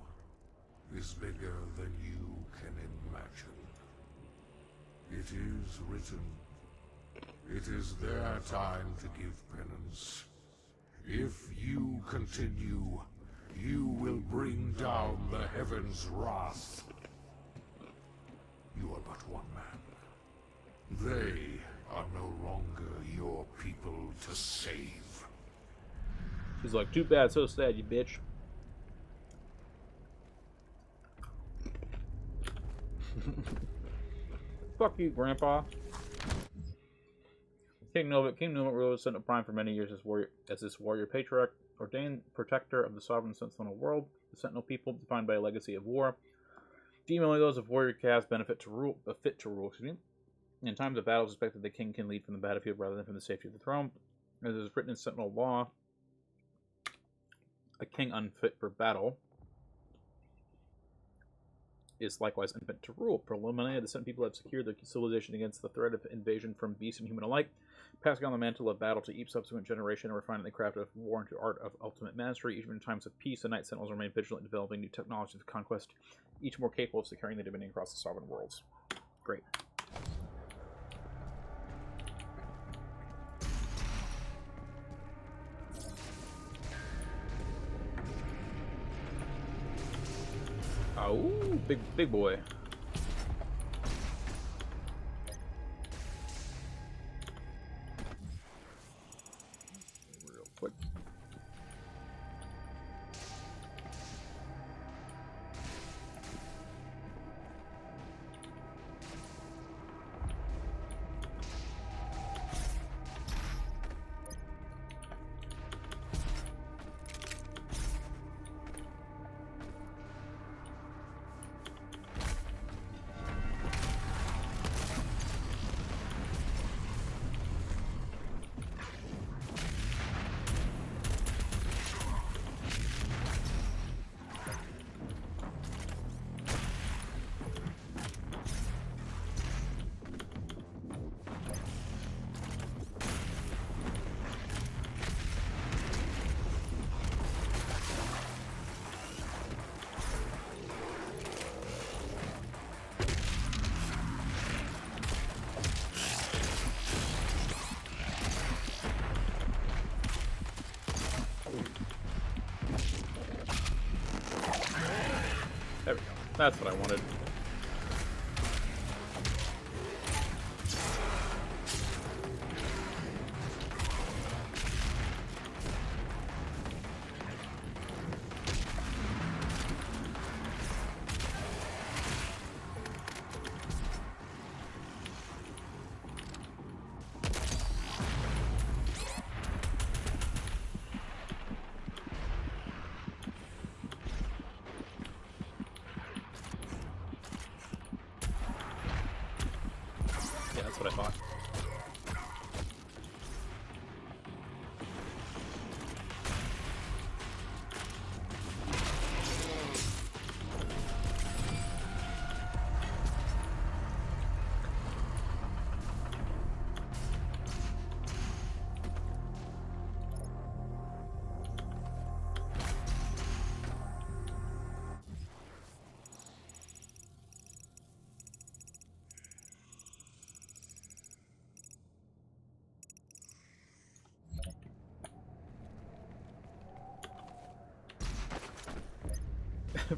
is bigger than you can imagine. It is written. It is their time to give penance. If you continue, You will bring down the heavens' wrath. You are but one man. They are no longer your people to save. She's like, too bad, so sad, you bitch. Fuck you, Grandpa. King Nova ruled the Sentinel Prime for many years as this warrior patriarch, ordained protector of the sovereign Sentinel world. The Sentinel people, defined by a legacy of war, deem only those of warrior caste fit to rule. In times of battle, it's expected the king can lead from the battlefield rather than from the safety of the throne. As is written in Sentinel law, a king unfit for battle is likewise unfit to rule. For millennia, the Sentinel people have secured their civilization against the threat of invasion from beast and human alike, passing on the mantle of battle to each subsequent generation and refining the craft of war into art of ultimate mastery. Even in times of peace, the Night Sentinels remain vigilant in developing new technologies of conquest, each more capable of securing the dominion across the sovereign worlds. Great. Oh, big boy. Real quick. There we go. That's what I wanted. Yeah, that's what I thought.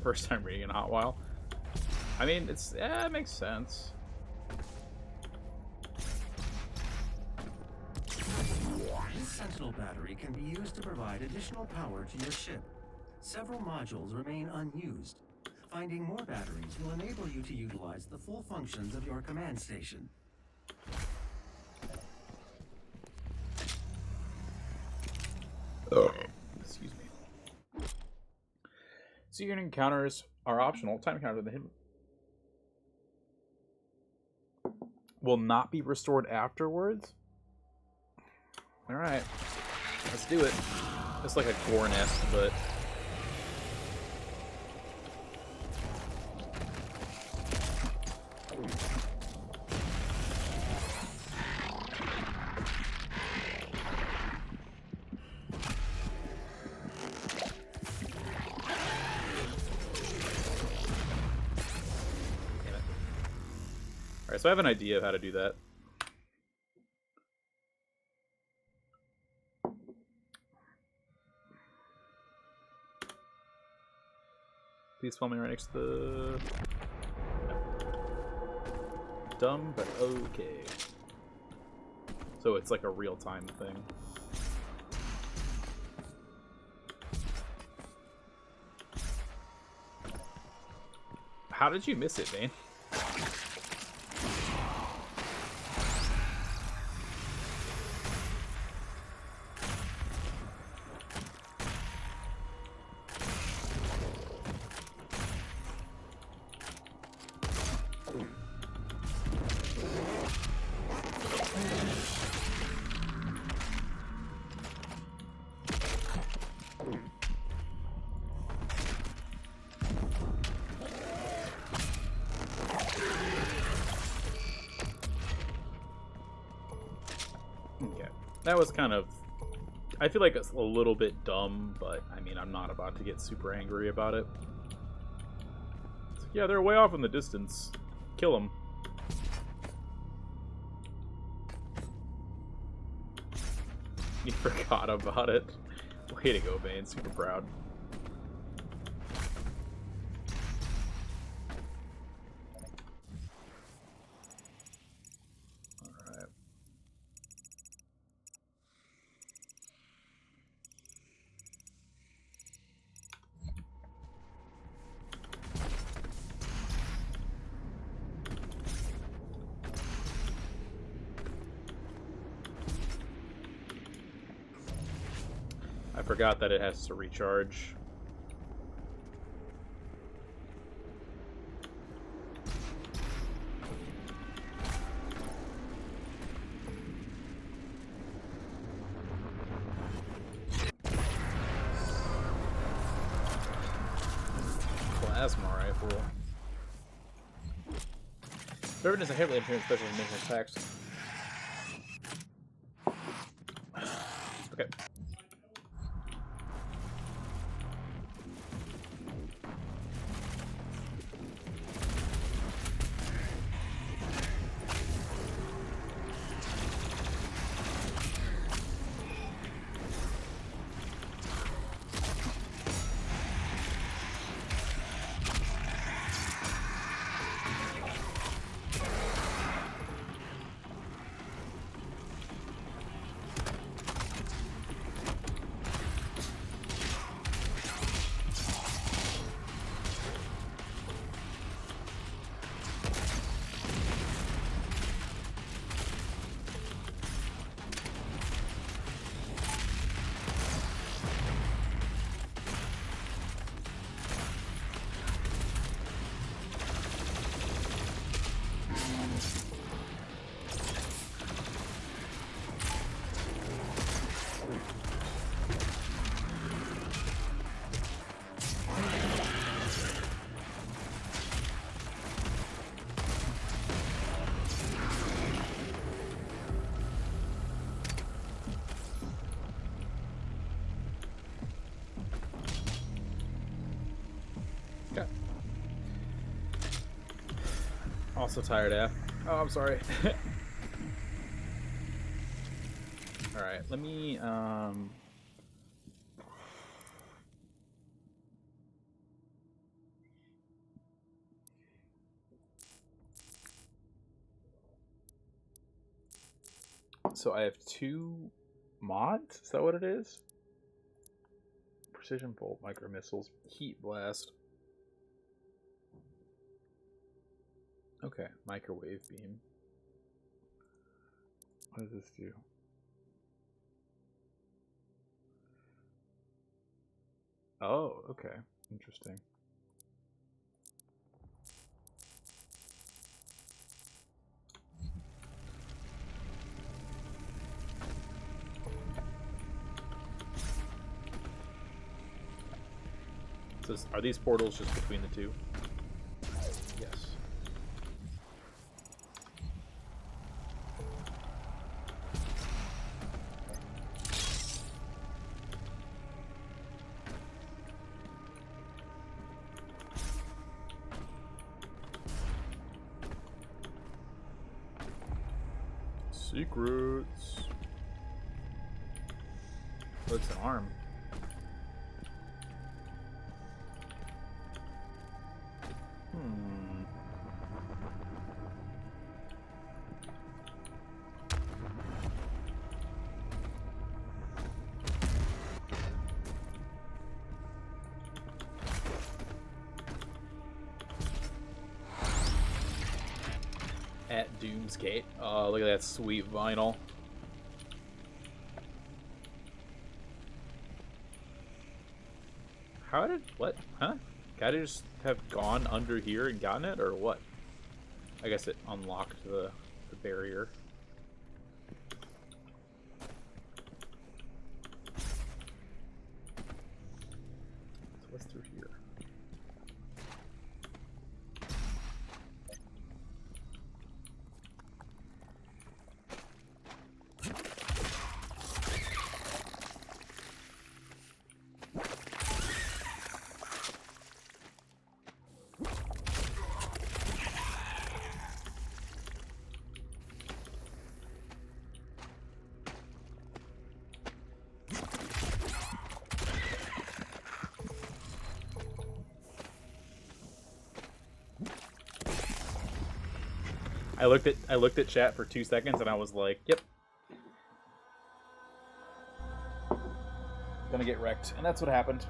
First time reading in a hot while. I mean, it makes sense. This Sentinel battery can be used to provide additional power to your ship. Several modules remain unused. Finding more batteries will enable you to utilize the full functions of your command station. Excuse me. Secret encounters are optional. Time encounters with him will not be restored afterwards. All right, let's do it. It's like a core nest, but so I have an idea of how to do that. Please follow me right next to the... Dumb, but okay. So it's like a real-time thing. How did you miss it, Vane? That was kind of... I feel like it's a little bit dumb, but I mean, I'm not about to get super angry about it. It's like, yeah, they're way off in the distance. Kill them. You forgot about it. Way to go, Bane. Super proud. I forgot that it has to recharge. Plasma rifle. Revenant is a heavily influenced special mission attacks. Okay. Also tired, Af. Oh, I'm sorry. Alright, let me, So I have 2 mods? Is that what it is? Precision bolt, micro missiles, heat blast. Okay, microwave beam. What does this do? Oh, okay. Interesting. So are these portals just between the two? Yes. Secrets. Oh, it's an arm. Hmm. At Doomsgate. Oh, look at that sweet vinyl. How did... What? Huh? Gotta just have gone under here and gotten it, or what? I guess it unlocked the barrier. So what's through here? I looked at chat for 2 seconds and I was like, yep. Gonna get wrecked. And that's what happened.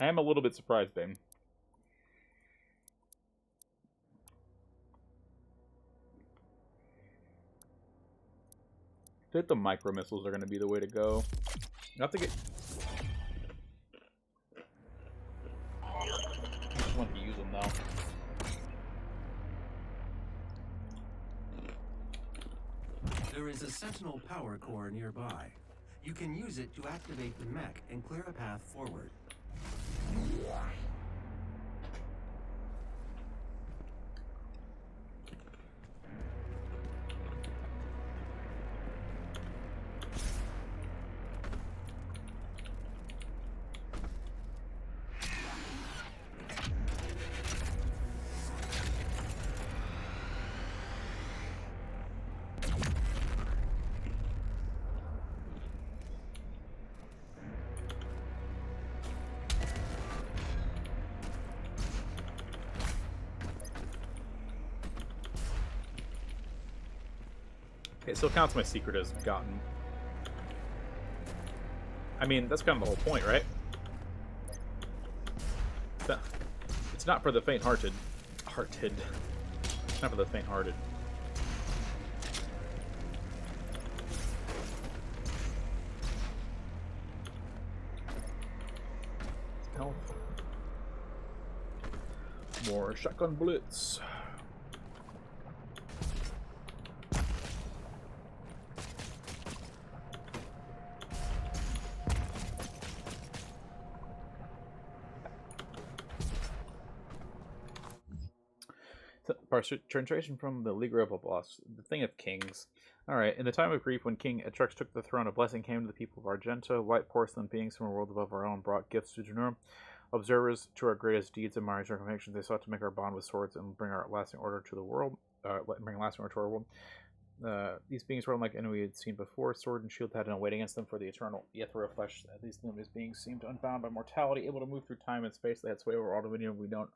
I am a little bit surprised, Ben. I think the micro missiles are going to be the way to go. You have to get. I just want to use them though. There is a Sentinel power core nearby. You can use it to activate the mech and clear a path forward. Okay, so it counts my secret as gotten. I mean, that's kind of the whole point, right? It's not for the faint-hearted. It's not for the faint-hearted. Health. More shotgun bullets. Translation from the League of Boss, the Thing of Kings. Alright, in the time of grief, when King Etrux took the throne, a blessing came to the people of Argento. White porcelain beings from a world above our own brought gifts to Junorum. Observers to our greatest deeds, admirers our convictions, they sought to make our bond with swords and bring our lasting order to the world. Bring lasting order to our world. These beings were unlike any we had seen before. Sword and shield had no weight against them for the eternal ethereal flesh. These luminous beings seemed unbound by mortality, able to move through time and space. They had sway over all dominion we don't.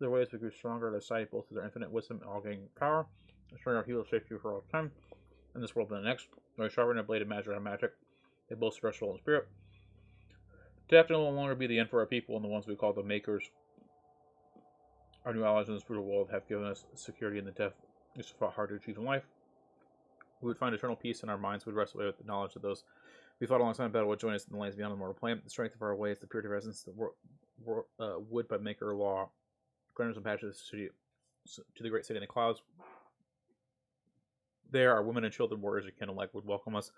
Their ways we grew stronger, their sight, both through their infinite wisdom and all gaining power, ensuring our heroes safety for all time, in this world and the next. Though sharpened a blade of magic on magic, they both our soul and spirit. Death will no longer be the end for our people and the ones we call the Makers. Our new allies in this brutal world have given us security in the death we fought hard to achieve in life. We would find eternal peace, and our minds would rest away with the knowledge that those we fought alongside in battle would join us in the lands beyond the mortal plane. The strength of our ways, the purity of our essence, the wood by Maker law, grant us and patches to the great city in the clouds. There, our women and children, warriors and kin alike would welcome us.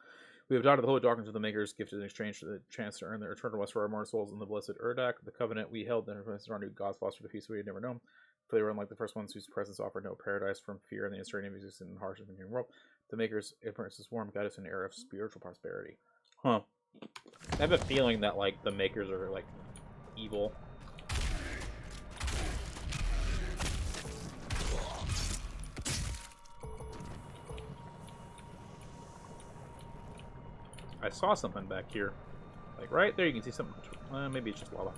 We have adopted the holy doctrines of the Makers, gifted in exchange for the chance to earn their eternal rest for our mortal souls in the blessed Urdak. The covenant we held in our new gods fostered a peace we had never known. For they were unlike the first ones whose presence offered no paradise from fear and the uncertainty of existence in the harsh and human world. The Makers, appearances warm, guide us in an era of spiritual prosperity. Huh. I have a feeling that, like, the Makers are, like, evil. I saw something back here. Like, right there you can see something. Maybe it's just lava.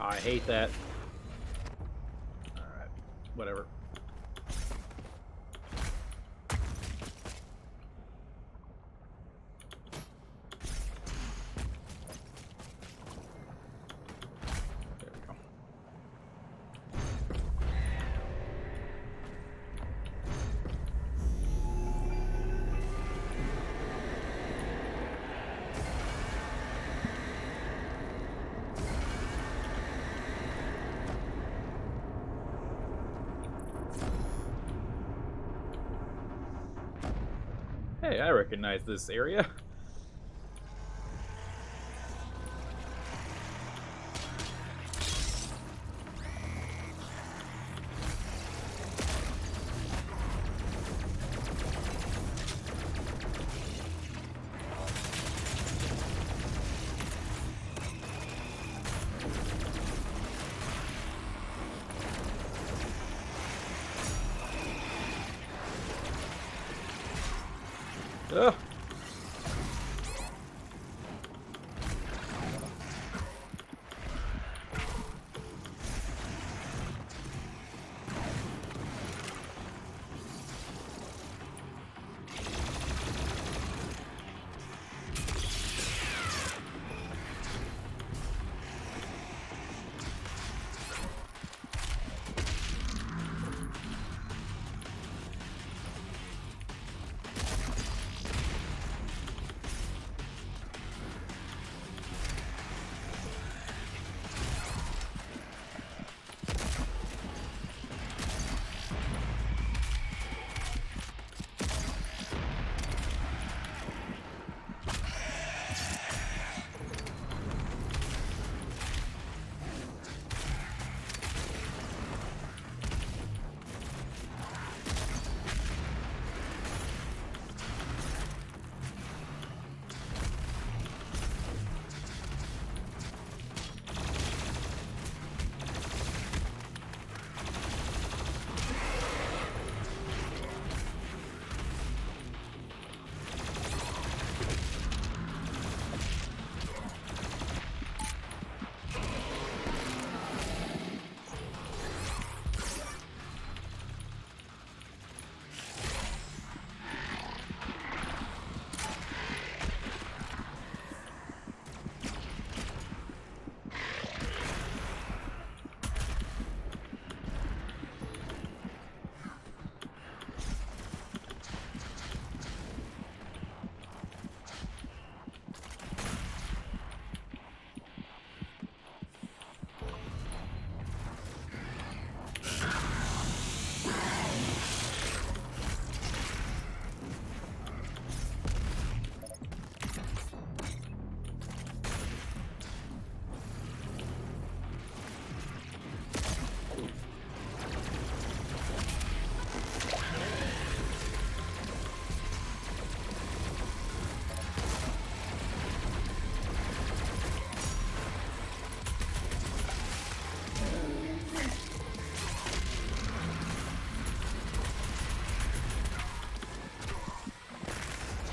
I hate that. Alright, whatever. There we go. Hey, I recognize this area. Ugh.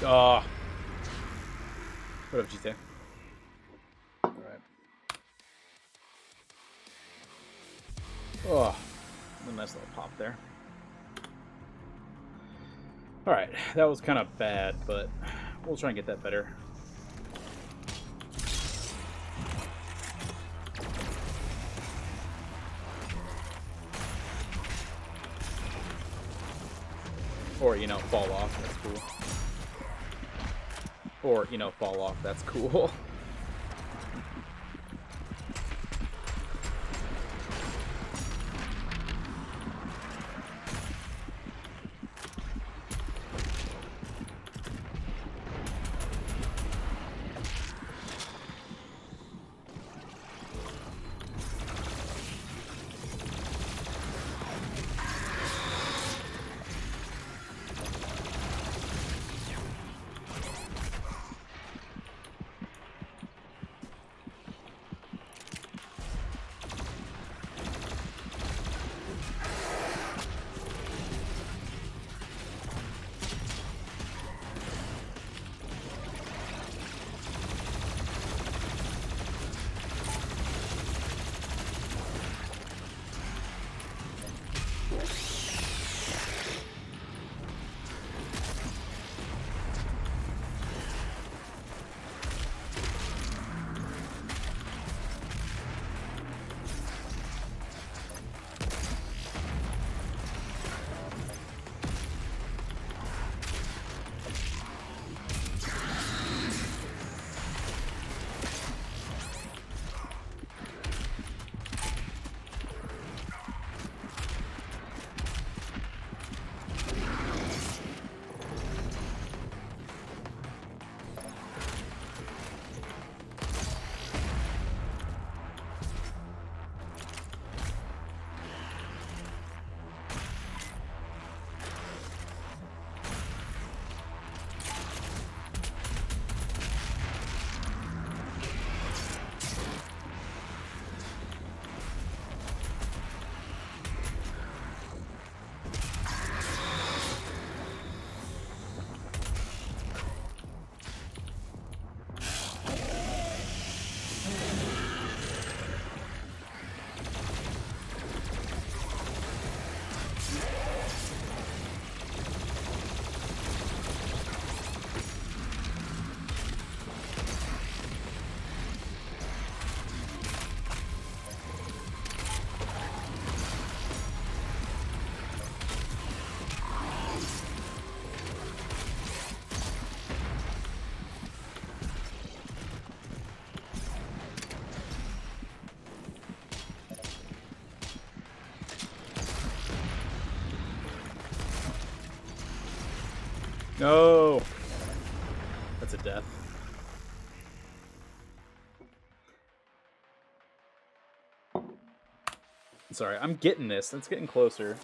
Ah. What up, GTA? Alright. Oh, a nice little pop there. Alright, that was kind of bad, but we'll try and get that better. Or, you know, fall off, that's cool. Or, you know, fall off, that's cool. No! That's a death. Sorry, I'm getting this. It's getting closer.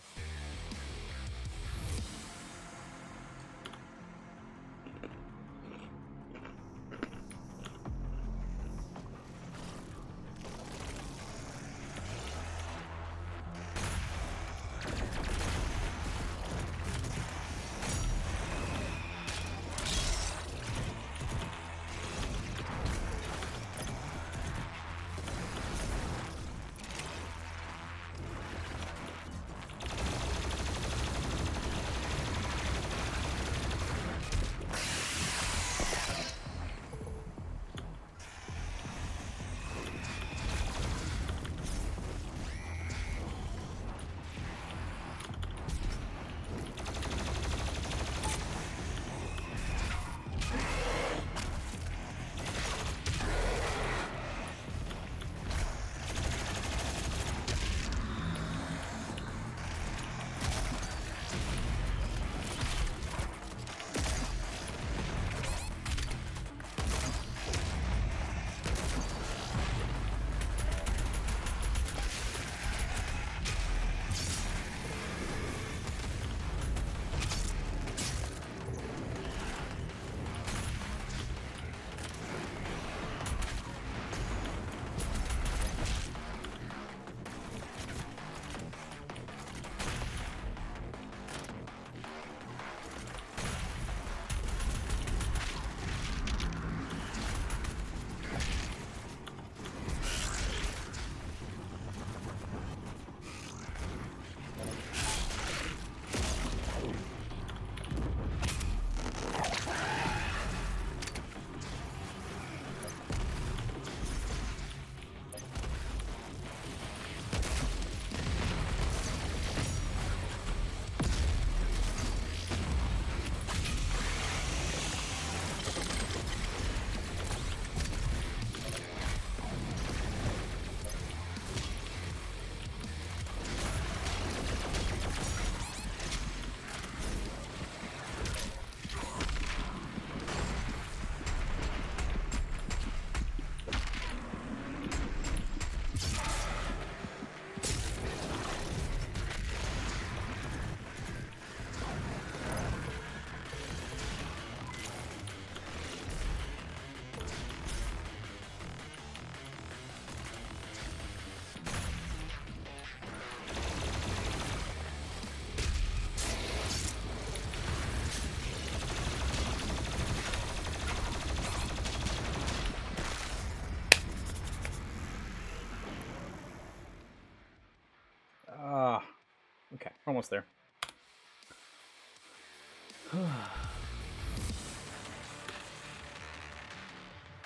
almost there.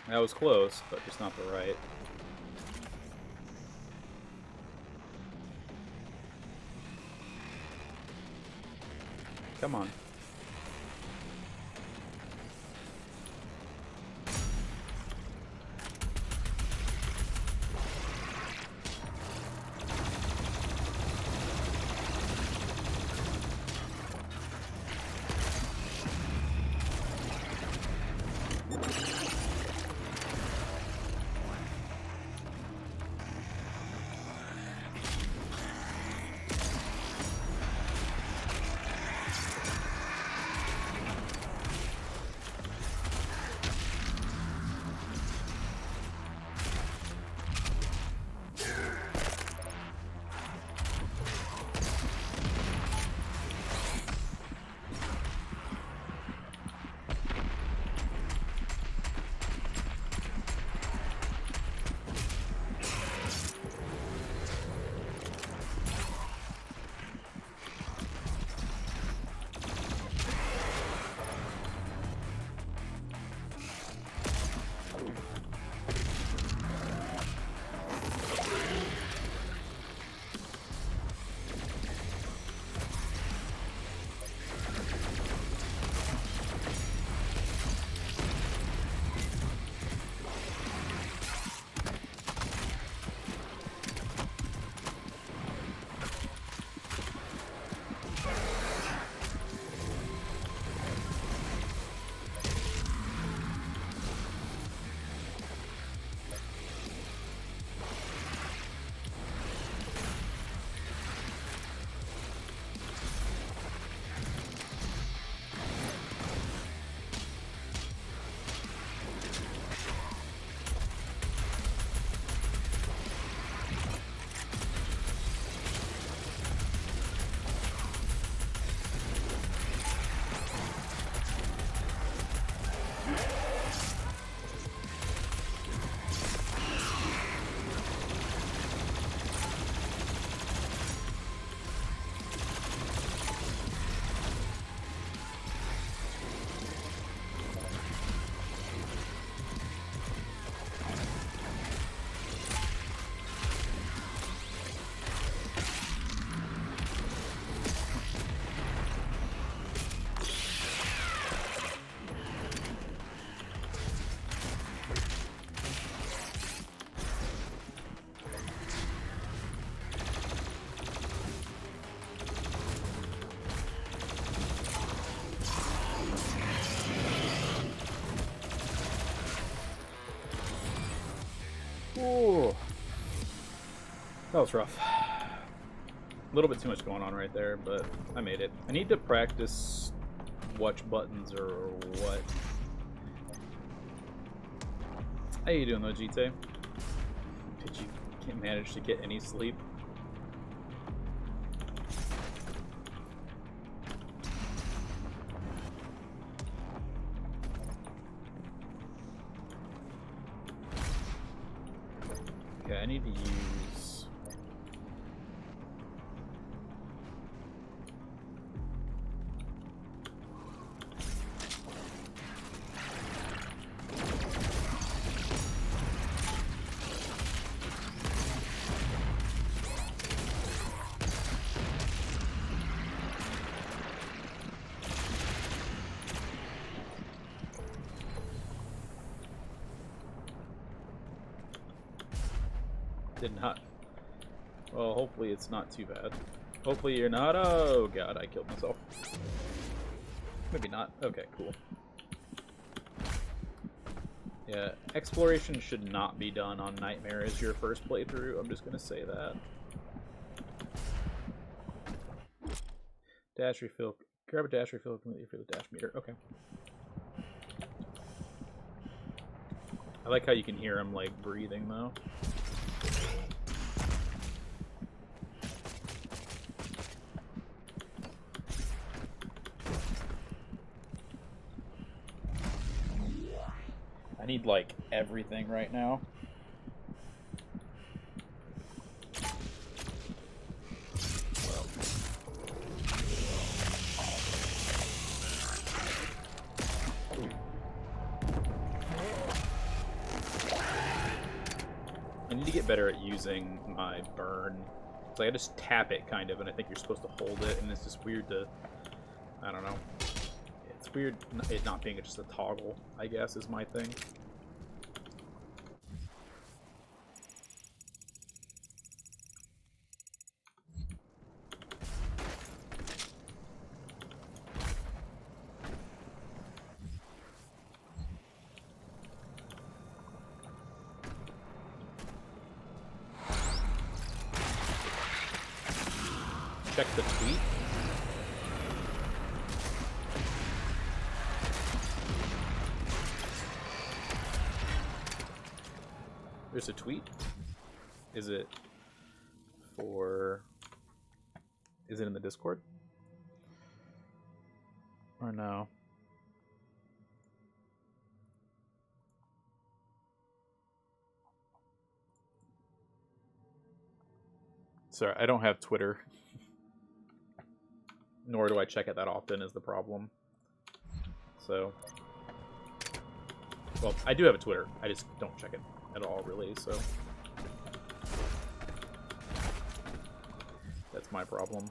That was close, but just not the right. Come on. Ooh. That was rough. A little bit too much going on right there, but I made it. I need to practice which buttons or what. How you doing though, GT? Did you manage to get any sleep? Okay, I need to use... Did not. Well, hopefully it's not too bad. Hopefully you're not. Oh god, I killed myself. Maybe not. Okay, cool. Yeah, exploration should not be done on Nightmare as your first playthrough. I'm just gonna say that. Dash refill. Grab a dash refill completely for the dash meter. Okay. I like how you can hear him like breathing though. I need like everything right now. need to get better at using my burn. So I just tap it, kind of, and I think you're supposed to hold it, and it's just weird to... I don't know. It's weird it not being just a toggle, I guess, is my thing. Check the tweet. There's a tweet. Is it for... Is it in the Discord? Or no? Sorry, I don't have Twitter. Nor do I check it that often is the problem. So... Well, I do have a Twitter. I just don't check it at all, really, so... That's my problem.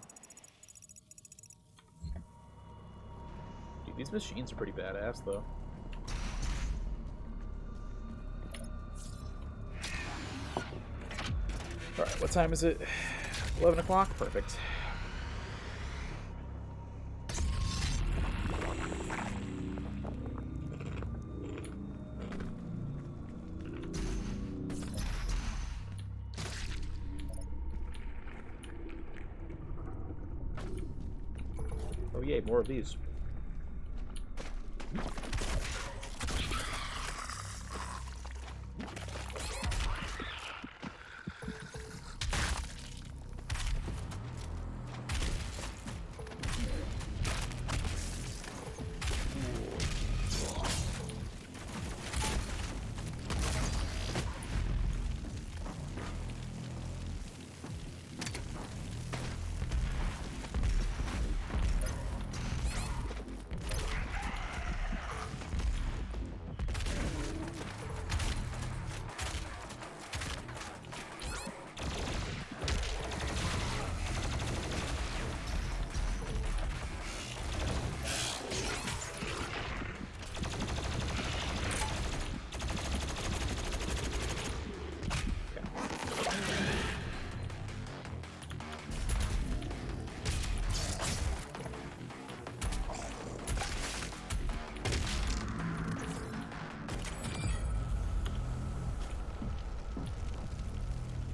Dude, these machines are pretty badass, though. Alright, what time is it? 11 o'clock? Perfect. Oh yay, more of these.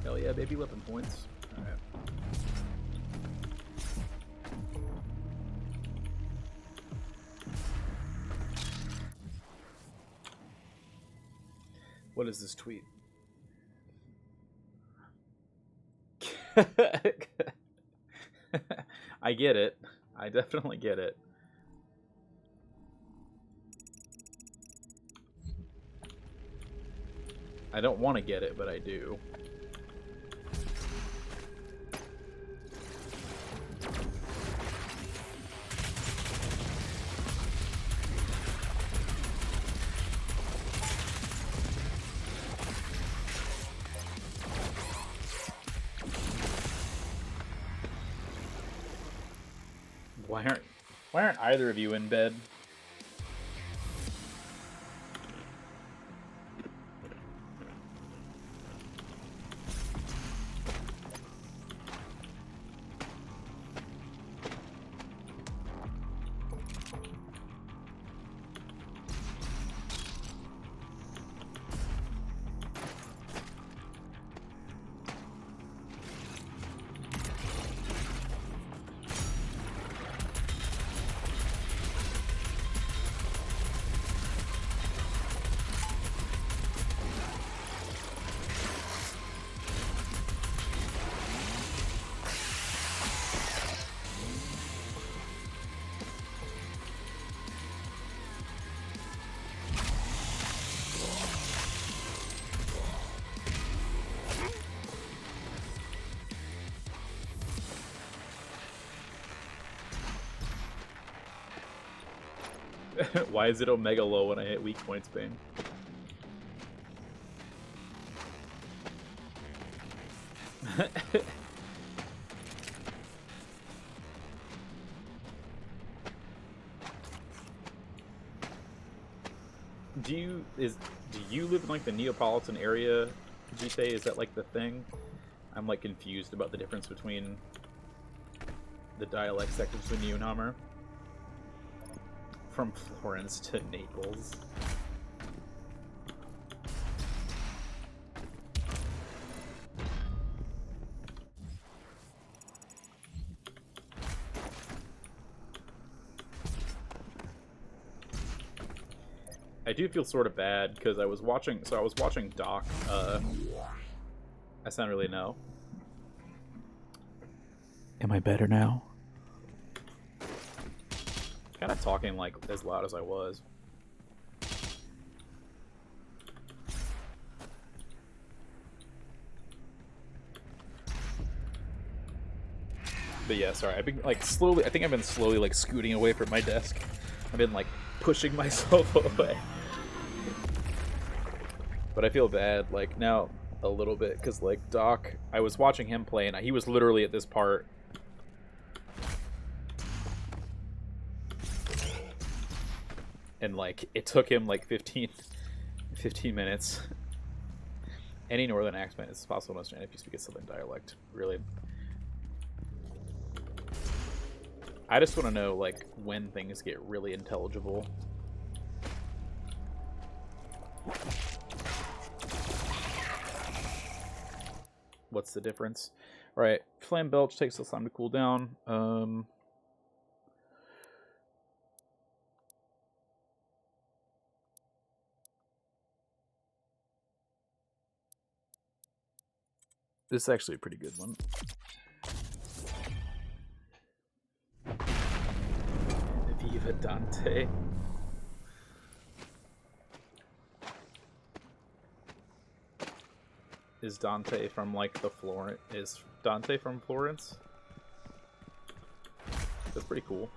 Hell yeah, baby weapon points. Alright. What is this tweet? I get it. I definitely get it. I don't want to get it, but I do. Why aren't either of you in bed? Why is it Omega low when I hit weak points, Bane? Do you live in like the Neapolitan area, Jite? Is that like the thing? I'm like confused about the difference between the dialect sectors between you and Hammer. From Florence to Naples. I do feel sort of bad because I was watching Doc. I sound really no. Am I better now? Kind of talking like as loud as I was. But yeah, sorry. I've been like slowly. I think I've been slowly like scooting away from my desk. I've been like pushing myself away. But I feel bad like now a little bit because like Doc, I was watching him play and he was literally at this part. And like it took him like 15 minutes. Any northern accent is possible to understand if you speak a southern dialect. Really. I just want to know like when things get really intelligible. What's the difference? All right, Flame Belch takes some time to cool down. This is actually a pretty good one. Viva Dante. Is Dante from like the Florence? Is Dante from Florence? That's pretty cool.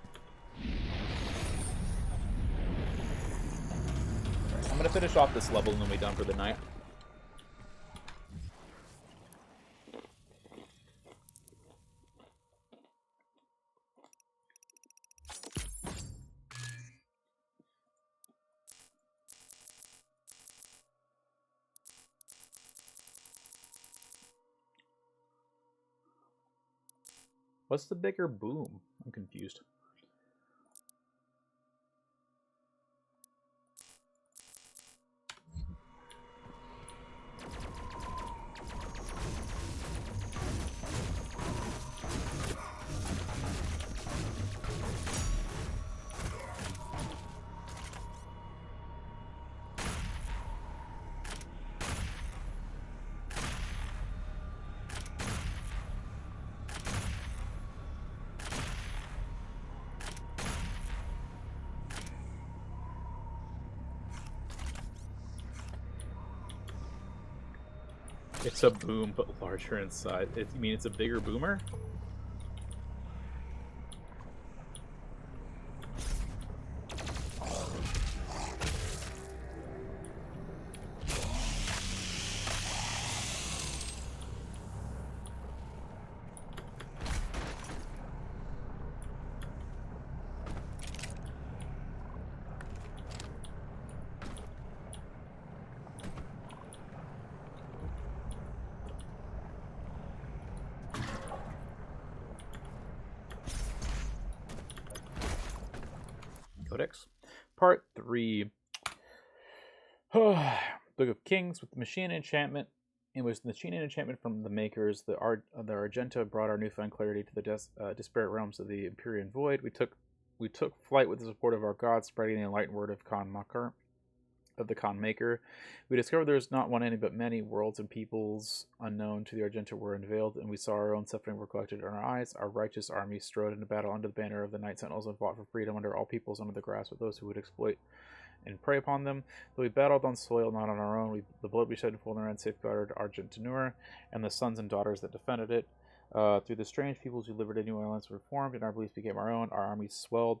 I'm gonna finish off this level and then we'll be done for the night. What's the bigger boom? I'm confused. It's a boom, but larger in size. You mean it's a bigger boomer? Codex. Part 3. Book of Kings with the Machine Enchantment. It was the Machine Enchantment from the makers. The Argenta brought our newfound clarity to the disparate realms of the Empyrean Void. We took flight with the support of our gods, spreading the enlightened word of the Khan Maker. We discovered there was not one any but many worlds and peoples unknown to the Argenta were unveiled, and we saw our own suffering reflected in our eyes. Our righteous army strode into battle under the banner of the Night Sentinels and fought for freedom under all peoples under the grasp of those who would exploit and prey upon them. Though we battled on soil not on our own, the blood we shed in full and safeguarded Argentinur and the sons and daughters that defended it. Through the strange peoples who liberted new islands were formed, and our beliefs became our own. Our armies swelled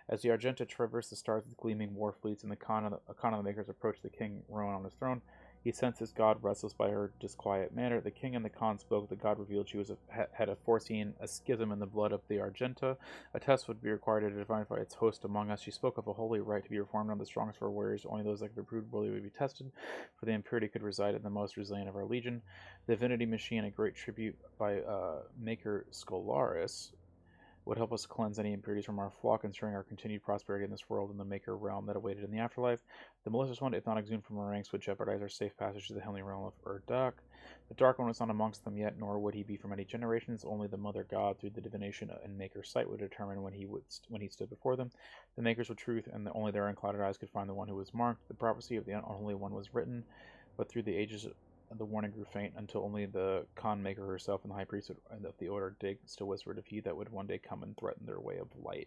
as the Argenta traversed the stars with gleaming war fleets, and the Khan of the Makers approached the King Rowan on his throne. He sensed his god, restless by her disquiet manner. The king and the Khan spoke. The god revealed she had foreseen a schism in the blood of the Argenta. A test would be required to identify its host among us. She spoke of a holy rite to be performed on the strongest of our warriors. Only those that could be proved worthy would be tested, for the impurity could reside in the most resilient of our legion. The divinity machine, a great tribute by Maker Scholaris, would help us cleanse any impurities from our flock, ensuring our continued prosperity in this world and the Maker realm that awaited in the afterlife. The malicious one, if not exhumed from our ranks, would jeopardize our safe passage to the heavenly realm of Urdak. The Dark One was not amongst them yet, nor would he be for many generations. Only the Mother God, through the divination and Maker's sight, would determine when he stood before them. The Makers were truth, and only their unclouded eyes could find the one who was marked. The prophecy of the unholy one was written, but through the ages the warning grew faint until only the Khan Maker herself and the High Priest of the Order Dig still whispered of he that would one day come and threaten their way of light.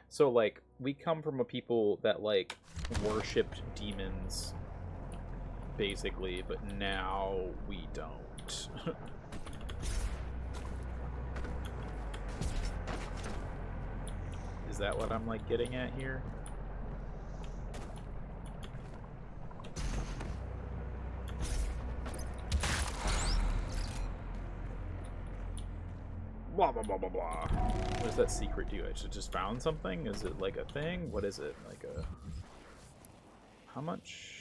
So, like, we come from a people that, like, worshipped demons, basically, but now we don't. Is that what I'm, like, getting at here? Blah, blah, blah, blah, blah. What does that secret do? I just found something? Is it like a thing? What is it? Like a... How much?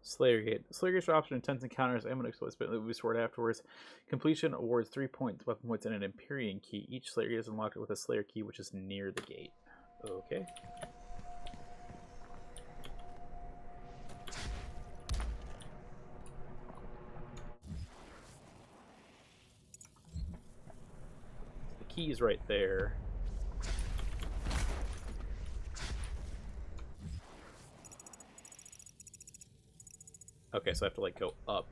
Slayer Gate. Slayer Gate option intense encounters. I'm going to explode spit the sword afterwards. Completion awards 3 points, weapon points, and an Empyrean key. Each Slayer Gate is unlocked with a Slayer key, which is near the gate. Okay. The key is right there. Okay, so I have to, like, go up.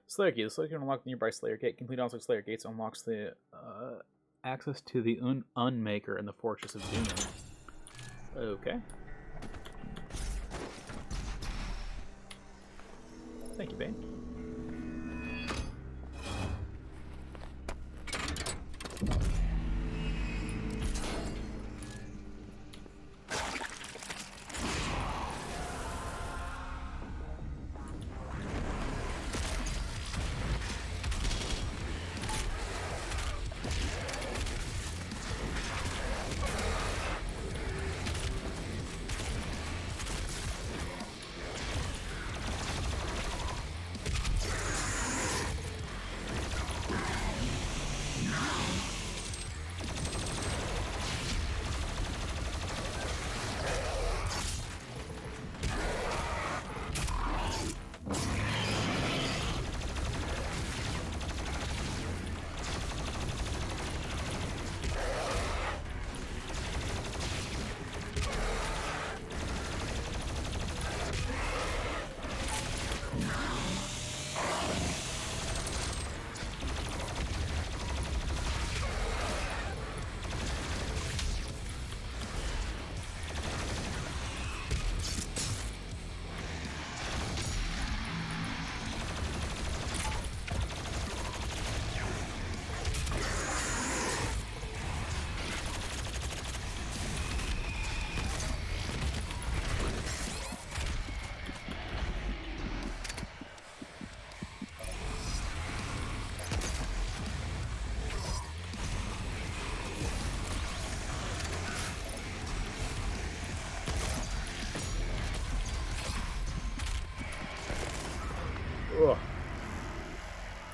Slayer Gate. The Slayer can unlock the nearby Slayer Gate. Complete also Slayer Gates unlocks the access to the Unmaker and the Fortress of Doom. Okay. Thank you, Bane.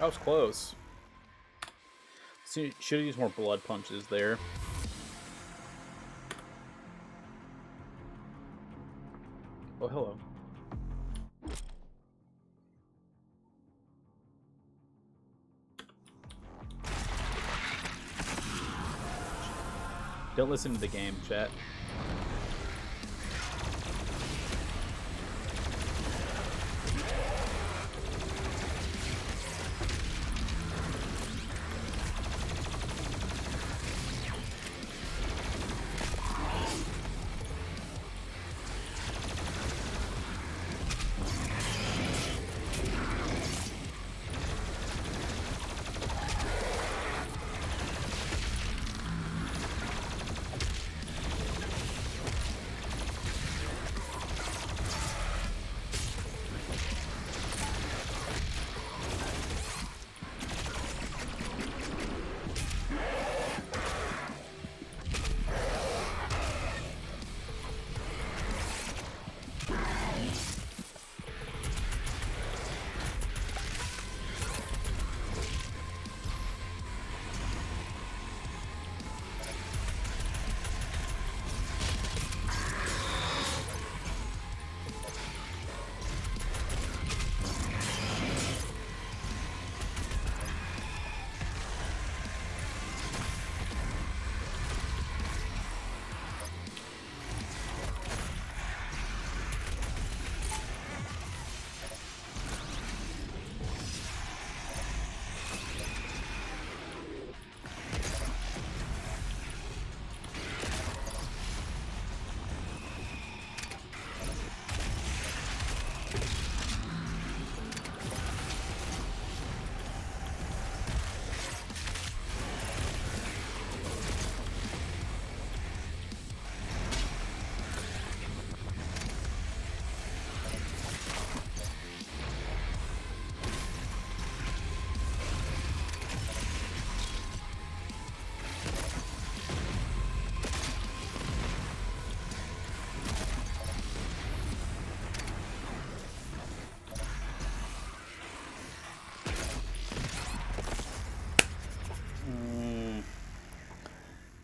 That was close. See, should have used more blood punches there. Oh, hello. Don't listen to the game, chat.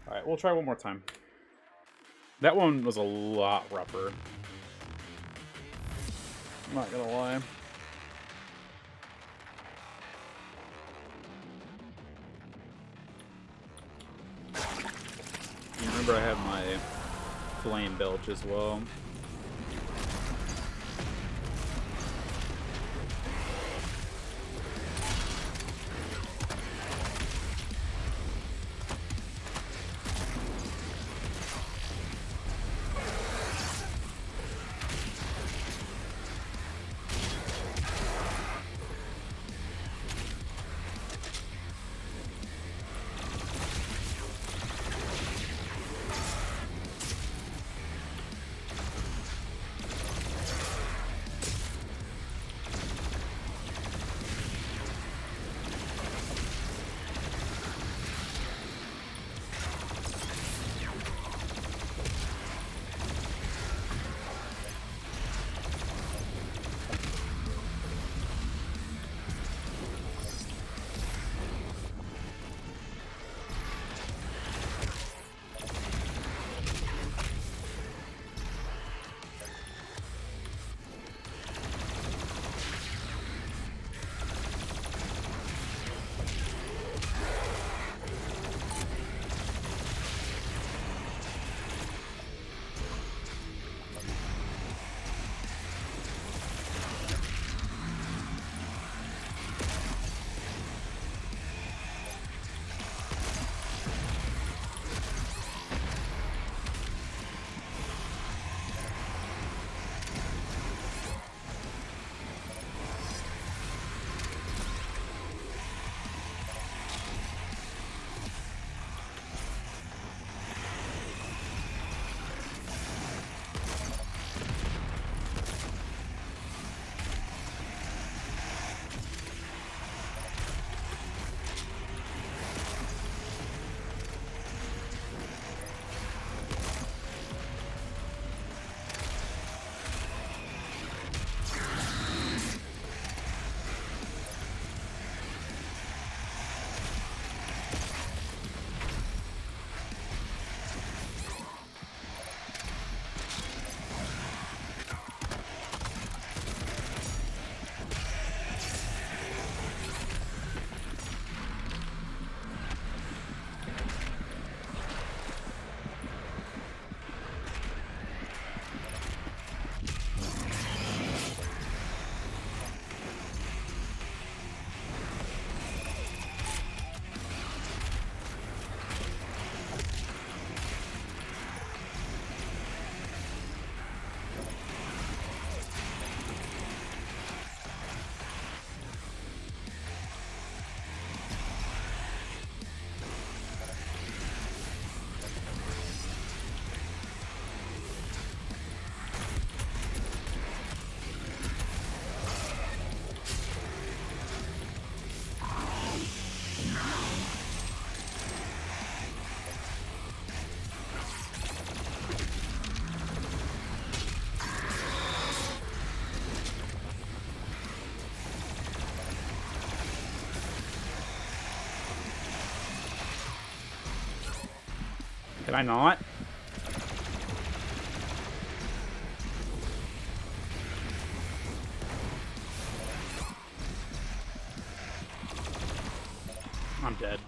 Alright, we'll try one more time. That one was a lot rougher. I'm not gonna lie. You remember I have my flame belch as well. Can I not? I'm dead.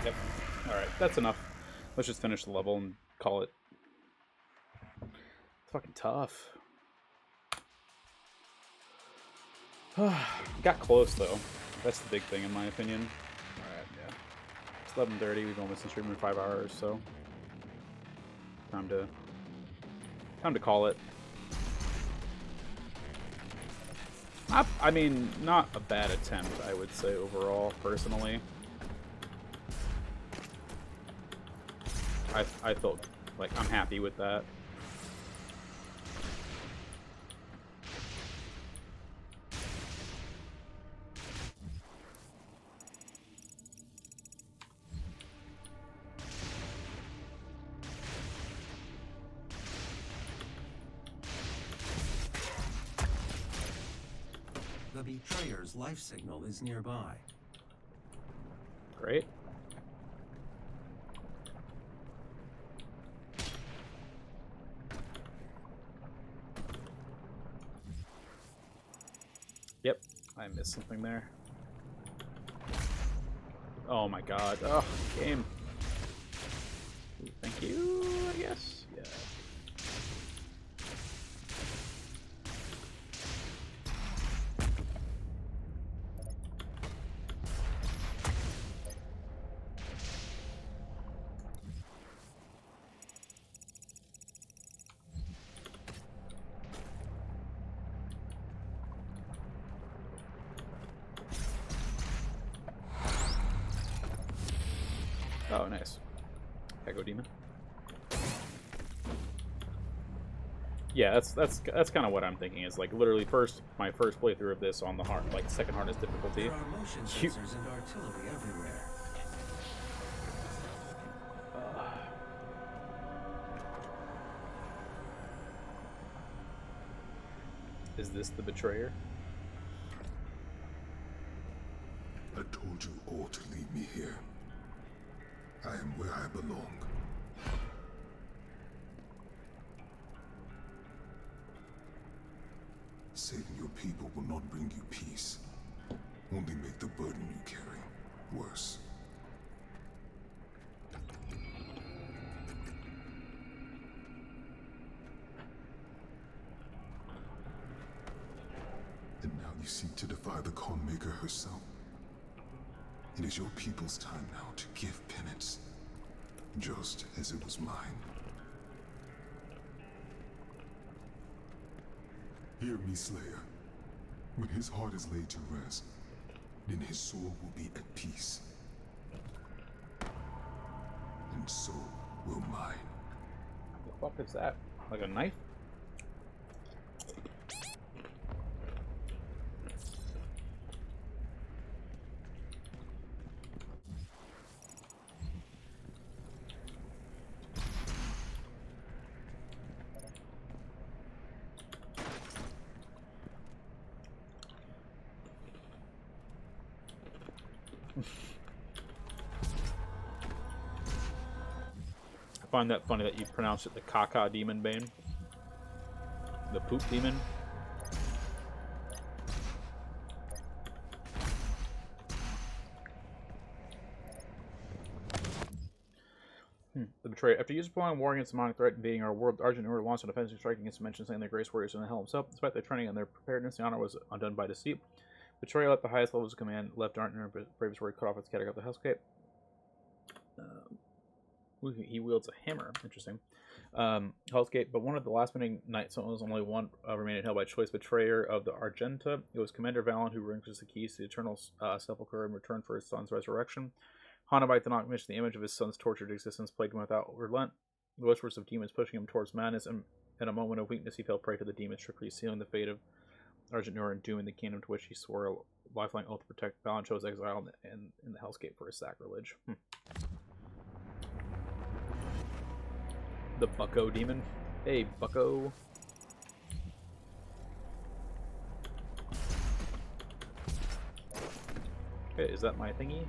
Yep. Alright, that's enough. Let's just finish the level and call it. It's fucking tough. Got close, though. That's the big thing, in my opinion. Alright, yeah. It's 11:30. We've only been streaming for 5 hours, so... Time to call it. I mean, not a bad attempt, I would say, overall, personally. I felt like I'm happy with that. The betrayer's life signal is nearby. Great. Yep, I missed something there. Oh my god. Oh, game. Ooh, thank you, I guess. Yeah. Oh, nice. Echo Demon. Yeah, that's kind of what I'm thinking. Is like literally my first playthrough of this on the hard, like second hardest difficulty. There are motion sensors and artillery everywhere. Is this the betrayer? I told you all to leave me here. I am where I belong. Saving your people will not bring you peace. Only make the burden you carry worse. And now you seek to defy the Khan Maker herself. It is your people's time now to give penance, just as it was mine. Hear me, Slayer. When his heart is laid to rest, then his soul will be at peace. And so will mine. What the fuck is that? Like a knife? I find that funny that you pronounce it the Caca Demon Bane. The Poop Demon. The Betrayer. After years of prolonged war against the demonic threat invading our world, Argent Noor launched an offensive strike against Dimension, saying their Grace Warriors in the hell himself. Despite their training and their preparedness, the honor was undone by deceit. Betrayal at the highest levels of command left Argent Noor bravest warrior cut off its category of the Hellscape. He wields a hammer. Interesting. Hellscape, but one of the last minute Night Sentinels, only one remaining held by choice. Betrayer of the Argenta. It was Commander Valen who relinquished the keys to the Eternal Sepulchre in return for his son's resurrection. Hanabite did not miss the image of his son's tortured existence, plagued him without relent. The whispers of demons pushing him towards madness, and in a moment of weakness he fell prey to the demons, trickery, sealing the fate of Argent Noor and dooming the kingdom to which he swore a lifelong oath to protect. Valen chose exile in the Hellscape for his sacrilege. The Bucko Demon. Hey, Bucko. Okay, is that my thingy?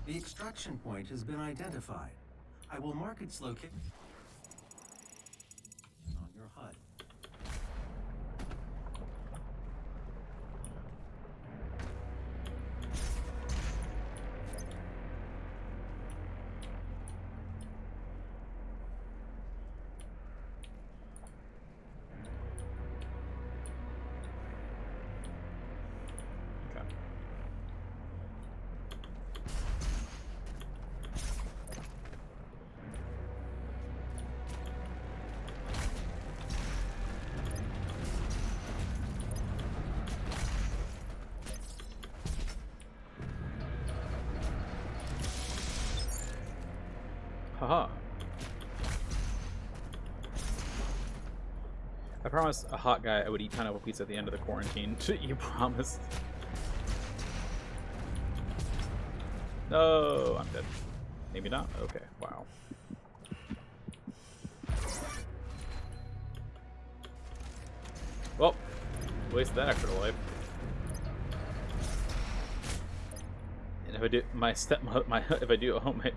The extraction point has been identified. I will mark its location on your HUD. Okay. Haha. I promised a hot guy I would eat pineapple pizza at the end of the quarantine. You promised. No, I'm dead. Maybe not? Okay, wow. Well, wasted that extra life. And if I do if I do a homemade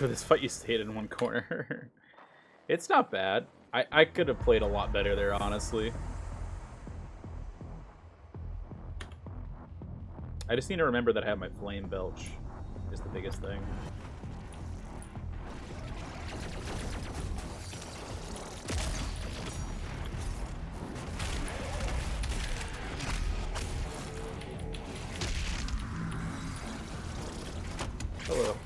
for this fight you stayed in one corner. It's not bad. I could have played a lot better there, honestly. I just need to remember that I have my flame belch is the biggest thing. Hello.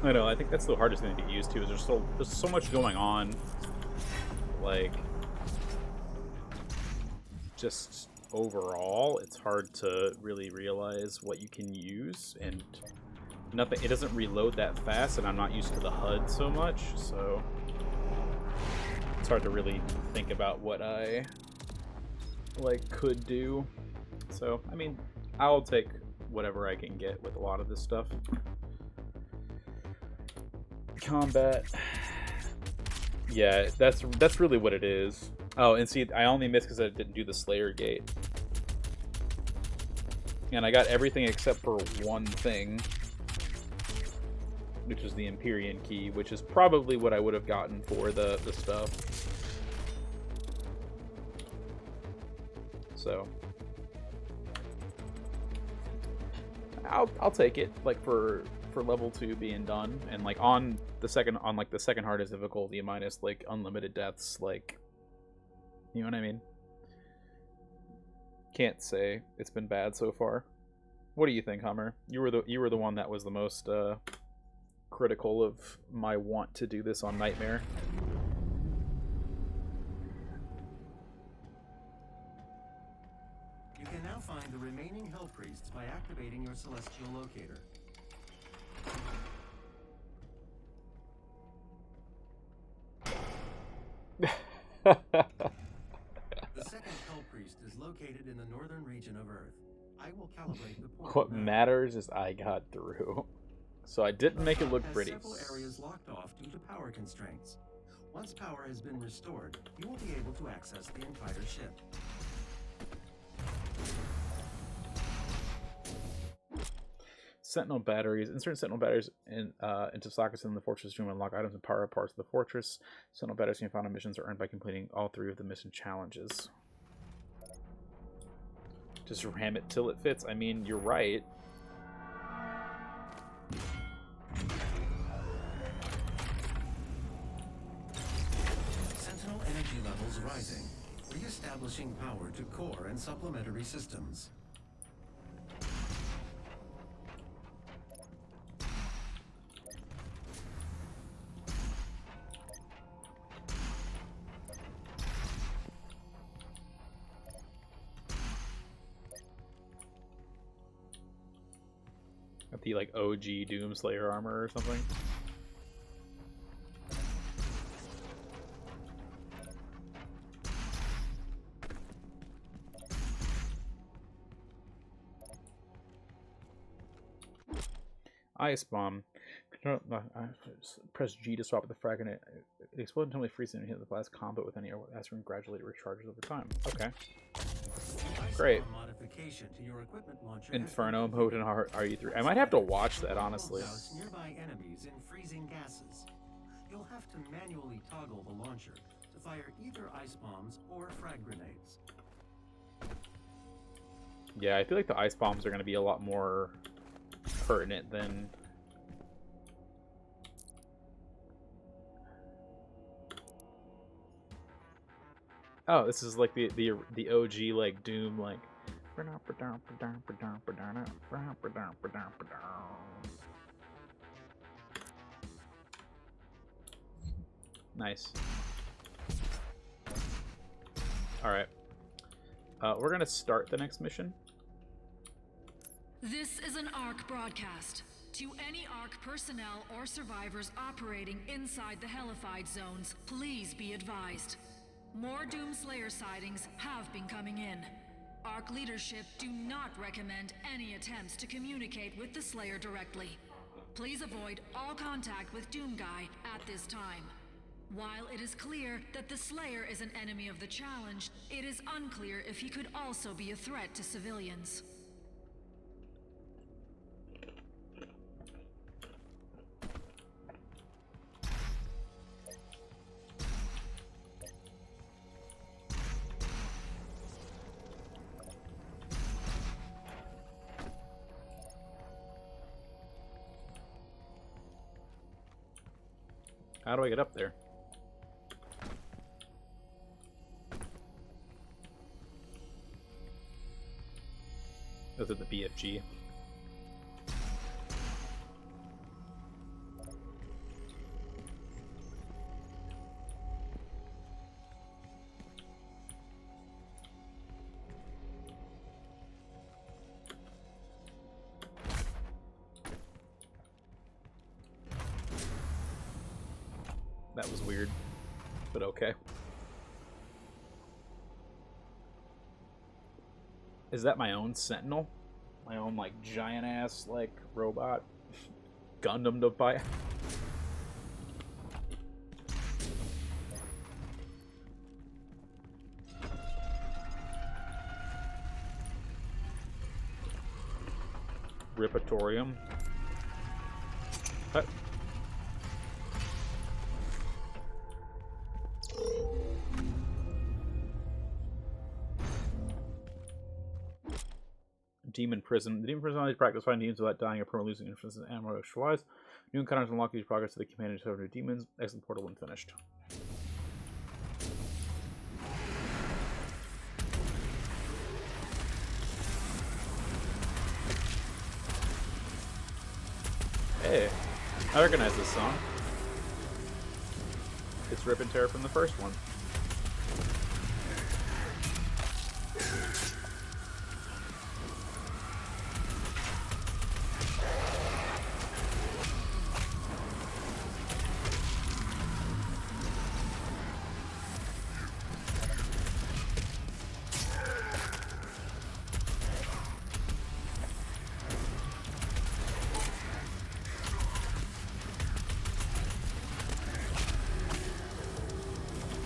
I know. I think that's the hardest thing to get used to. Is there's so much going on, like just overall, it's hard to really realize what you can use, and nothing. It doesn't reload that fast, and I'm not used to the HUD so much, so it's hard to really think about what I like could do. So I mean, I'll take whatever I can get with a lot of this stuff. Combat. Yeah, that's really what it is. Oh, and see, I only missed because I didn't do the Slayer Gate. And I got everything except for one thing, which is the Empyrean Key, which is probably what I would have gotten for the stuff. So I'll take it, like, for level 2 being done, and like on the second hardest difficulty minus like unlimited deaths, like, you know what I mean? Can't say it's been bad so far. What do you think, Hummer? You were the one that was the most critical of my want to do this on Nightmare. You can now find the remaining Hell Priests by activating your Celestial Locator. The second Hell Priest is located in the northern region of Earth. I will calibrate the portal. What matters is I got through. So I didn't make it look pretty. Several areas locked off due to power constraints. Once power has been restored, you will be able to access the entire ship. Sentinel batteries. Insert Sentinel batteries into sockets in the fortress room and unlock items and power parts of the fortress. Sentinel batteries can be found on missions are earned by completing all 3 of the mission challenges. Just ram it till it fits. I mean, you're right. Sentinel energy levels rising, re-establishing power to core and supplementary systems. Got the like OG Doomslayer armor or something. Ice bomb. Press G to swap the frag and it explodes until it freezes and hit the last combat with any aspirin gradually recharges over time. Okay. Great. Modification to your equipment launcher. Inferno mode and RE3. I might have to watch that, honestly. Nearby enemies in freezing gases. You'll have to manually toggle the launcher to fire either ice bombs or frag grenades. Yeah, I feel like the ice bombs are going to be a lot more pertinent than... Oh, this is like the OG like Doom like. Nice. All right. We're gonna start the next mission. This is an ARC broadcast. To any ARC personnel or survivors operating inside the Hellified zones, please be advised. More Doomslayer sightings have been coming in. ARC leadership do not recommend any attempts to communicate with the Slayer directly. Please avoid all contact with Doomguy at this time. While it is clear that the Slayer is an enemy of the challenge, it is unclear if he could also be a threat to civilians. How do I get up there? Is it the BFG? That was weird, but okay. Is that my own Sentinel? My own, like, giant-ass, like, robot? Gundam to buy? Ripatorium. What? Demon Prison. The Demon Prison allows you to practice fighting demons without dying or permanently losing influence in animal wise. New encounters unlock these progress to the command to new demons. Exit portal when finished. Hey, I recognize this song. It's Rip and Tear from the first one.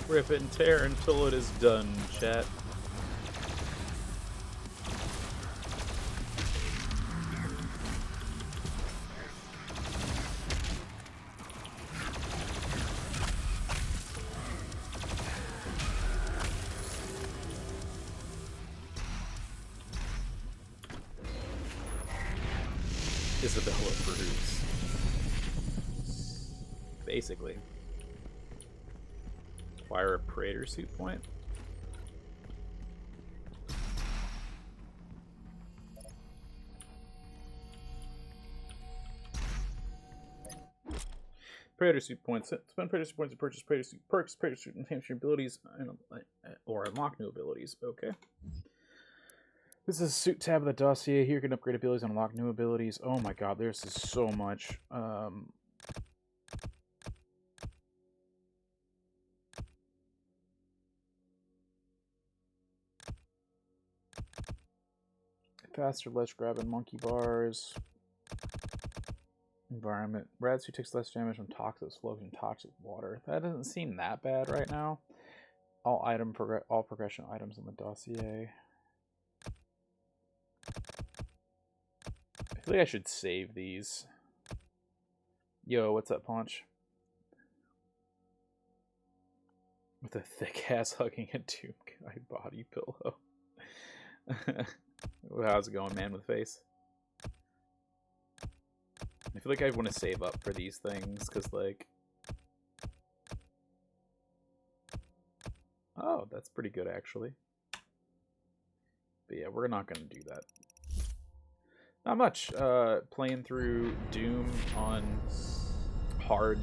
Rip and tear until it is done, chat. Isabella Bruce. Basically. Acquire a Praetor suit point. Praetor suit points. Spend Praetor suit points to purchase Praetor suit perks, Praetor suit enhance your abilities, or unlock new abilities. Okay. This is a suit tab of the dossier. Here you can upgrade abilities and unlock new abilities. Oh my god, there's so much. Faster ledge grab and monkey bars. Environment. Rad suit takes less damage from toxic explosion, toxic water. That doesn't seem that bad right now. All progression items in the dossier. I feel like I should save these. Yo, what's up, Punch? With a thick ass hugging a Doom Guy body pillow. How's it going, man with face? I feel like I want to save up for these things, because, like... Oh, that's pretty good, actually. But yeah, we're not going to do that. Not much. Playing through Doom on hard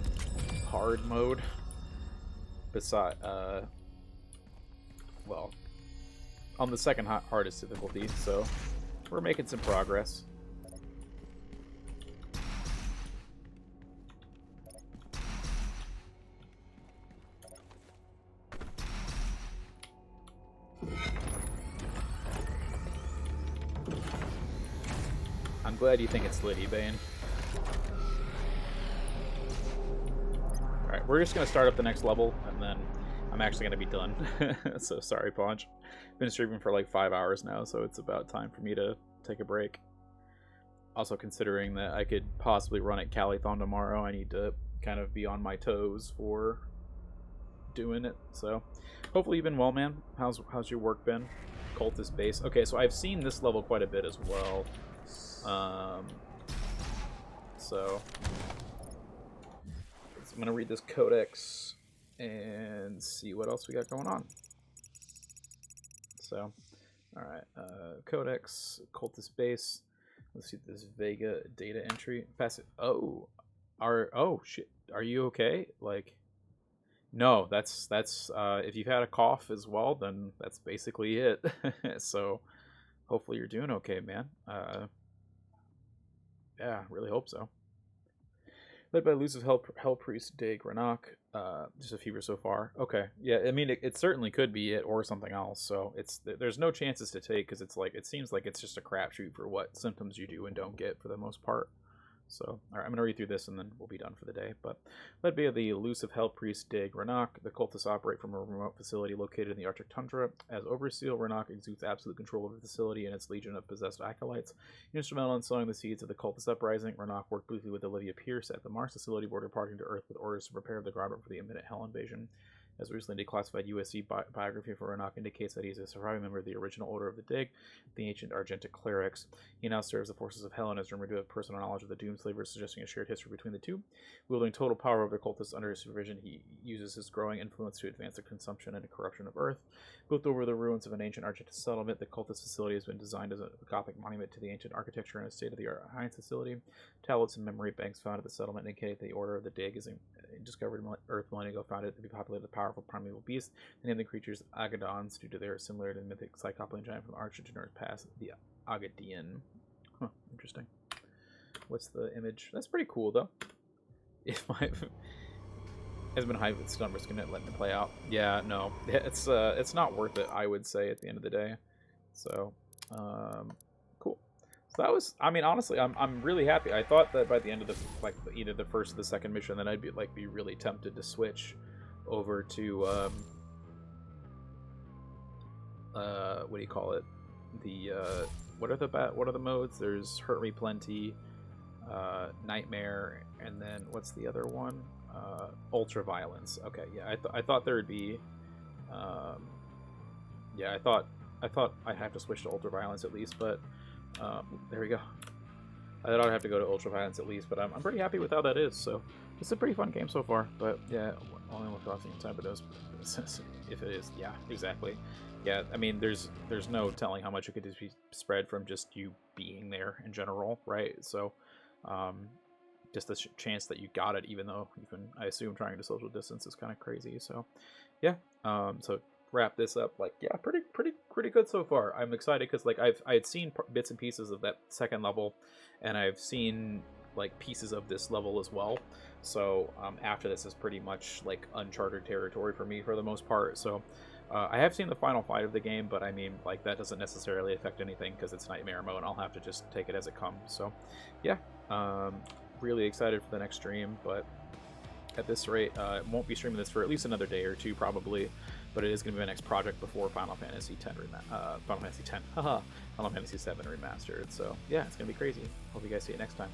mode. Besides, well, on the second hardest difficulty, so we're making some progress. I'm glad you think it's lit, Bane. Alright, we're just going to start up the next level, and then I'm actually going to be done. So sorry, Paunch. Been streaming for like 5 hours now, so it's about time for me to take a break. Also considering that I could possibly run at Calithon tomorrow, I need to kind of be on my toes for doing it. So hopefully you've been well, man. How's your work been? Cultist base. Okay, so I've seen this level quite a bit as well. So I'm gonna read this codex and see what else we got going on. So, all right, codex, cultist base. Let's see this Vega data entry. Pass it. Oh, oh shit. Are you okay? Like, no. That's if you've had a cough as well, then that's basically it. So, hopefully you're doing okay, man. Yeah, really hope so. Led by elusive Hell Priest Dig Ranok. Just a fever so far. Okay, yeah. I mean, it certainly could be it or something else. So there's no chances to take because it's like it seems like it's just a crapshoot for what symptoms you do and don't get for the most part. So, all right, I'm going to read through this and then we'll be done for the day. But led by the elusive Hell Priest Dig Ranok, the cultists operate from a remote facility located in the Arctic tundra. As Overseer, Ranok exudes absolute control over the facility and its legion of possessed acolytes. Instrumental in sowing the seeds of the cultist uprising, Ranok worked briefly with Olivia Pierce at the Mars facility before departing to Earth with orders to prepare the ground for the imminent Hell invasion. As recently declassified USC biography for Ranok indicates that he's a surviving member of the original Order of the Dig, the ancient Argentic clerics. He now serves the forces of Hell and is rumored to have personal knowledge of the Doomslavers, suggesting a shared history between the two. Wielding total power over the cultists under his supervision, he uses his growing influence to advance the consumption and corruption of Earth. Built over the ruins of an ancient Argentic settlement, the cultist facility has been designed as a Gothic monument to the ancient architecture and a state-of-the-art science facility. Tablets and memory banks found at the settlement indicate the Order of the Dig is discovered Earth millennia ago, found it to be populated with powerful primeval beasts, and named the creatures Agadons due to their similarity to the mythic cyclopean giant from the Argent North past, the Agadian. Huh, interesting. What's the image? That's pretty cool, though. If my has been hyped with numbers, gonna let me play out. Yeah, no, it's not worth it, I would say, at the end of the day. So, cool. So that was, I mean, honestly, I'm really happy. I thought that by the end of the either the first or the second mission, then I'd be really tempted to switch over to what do you call it? The what are the modes? There's Hurt Me Plenty, Nightmare, and then what's the other one? Ultra Violence. Okay, yeah, I thought there would be yeah, I thought I'd have to switch to Ultra Violence at least, but there we go. I thought I'd have to go to Ultra Violence at least, but I'm pretty happy with how that is. So it's a pretty fun game so far. But yeah, only one crossing in time, but those if it is, yeah, exactly. Yeah, I mean, there's no telling how much it could just be spread from just you being there in general, right? So just the chance that you got it, even though even I assume trying to social distance is kind of crazy. So yeah, so wrap this up, like, yeah, pretty good so far. I'm excited because like I had seen bits and pieces of that second level, and I've seen like pieces of this level as well. So after this is pretty much like uncharted territory for me for the most part. So I have seen the final fight of the game, but I mean, like, that doesn't necessarily affect anything because it's Nightmare mode, and I'll have to just take it as it comes. So yeah, really excited for the next stream, but at this rate, won't be streaming this for at least another day or two probably, but it is going to be my next project before Final Fantasy X Final Fantasy X, Final Fantasy VII Remastered. So yeah, it's going to be crazy. Hope you guys see it next time.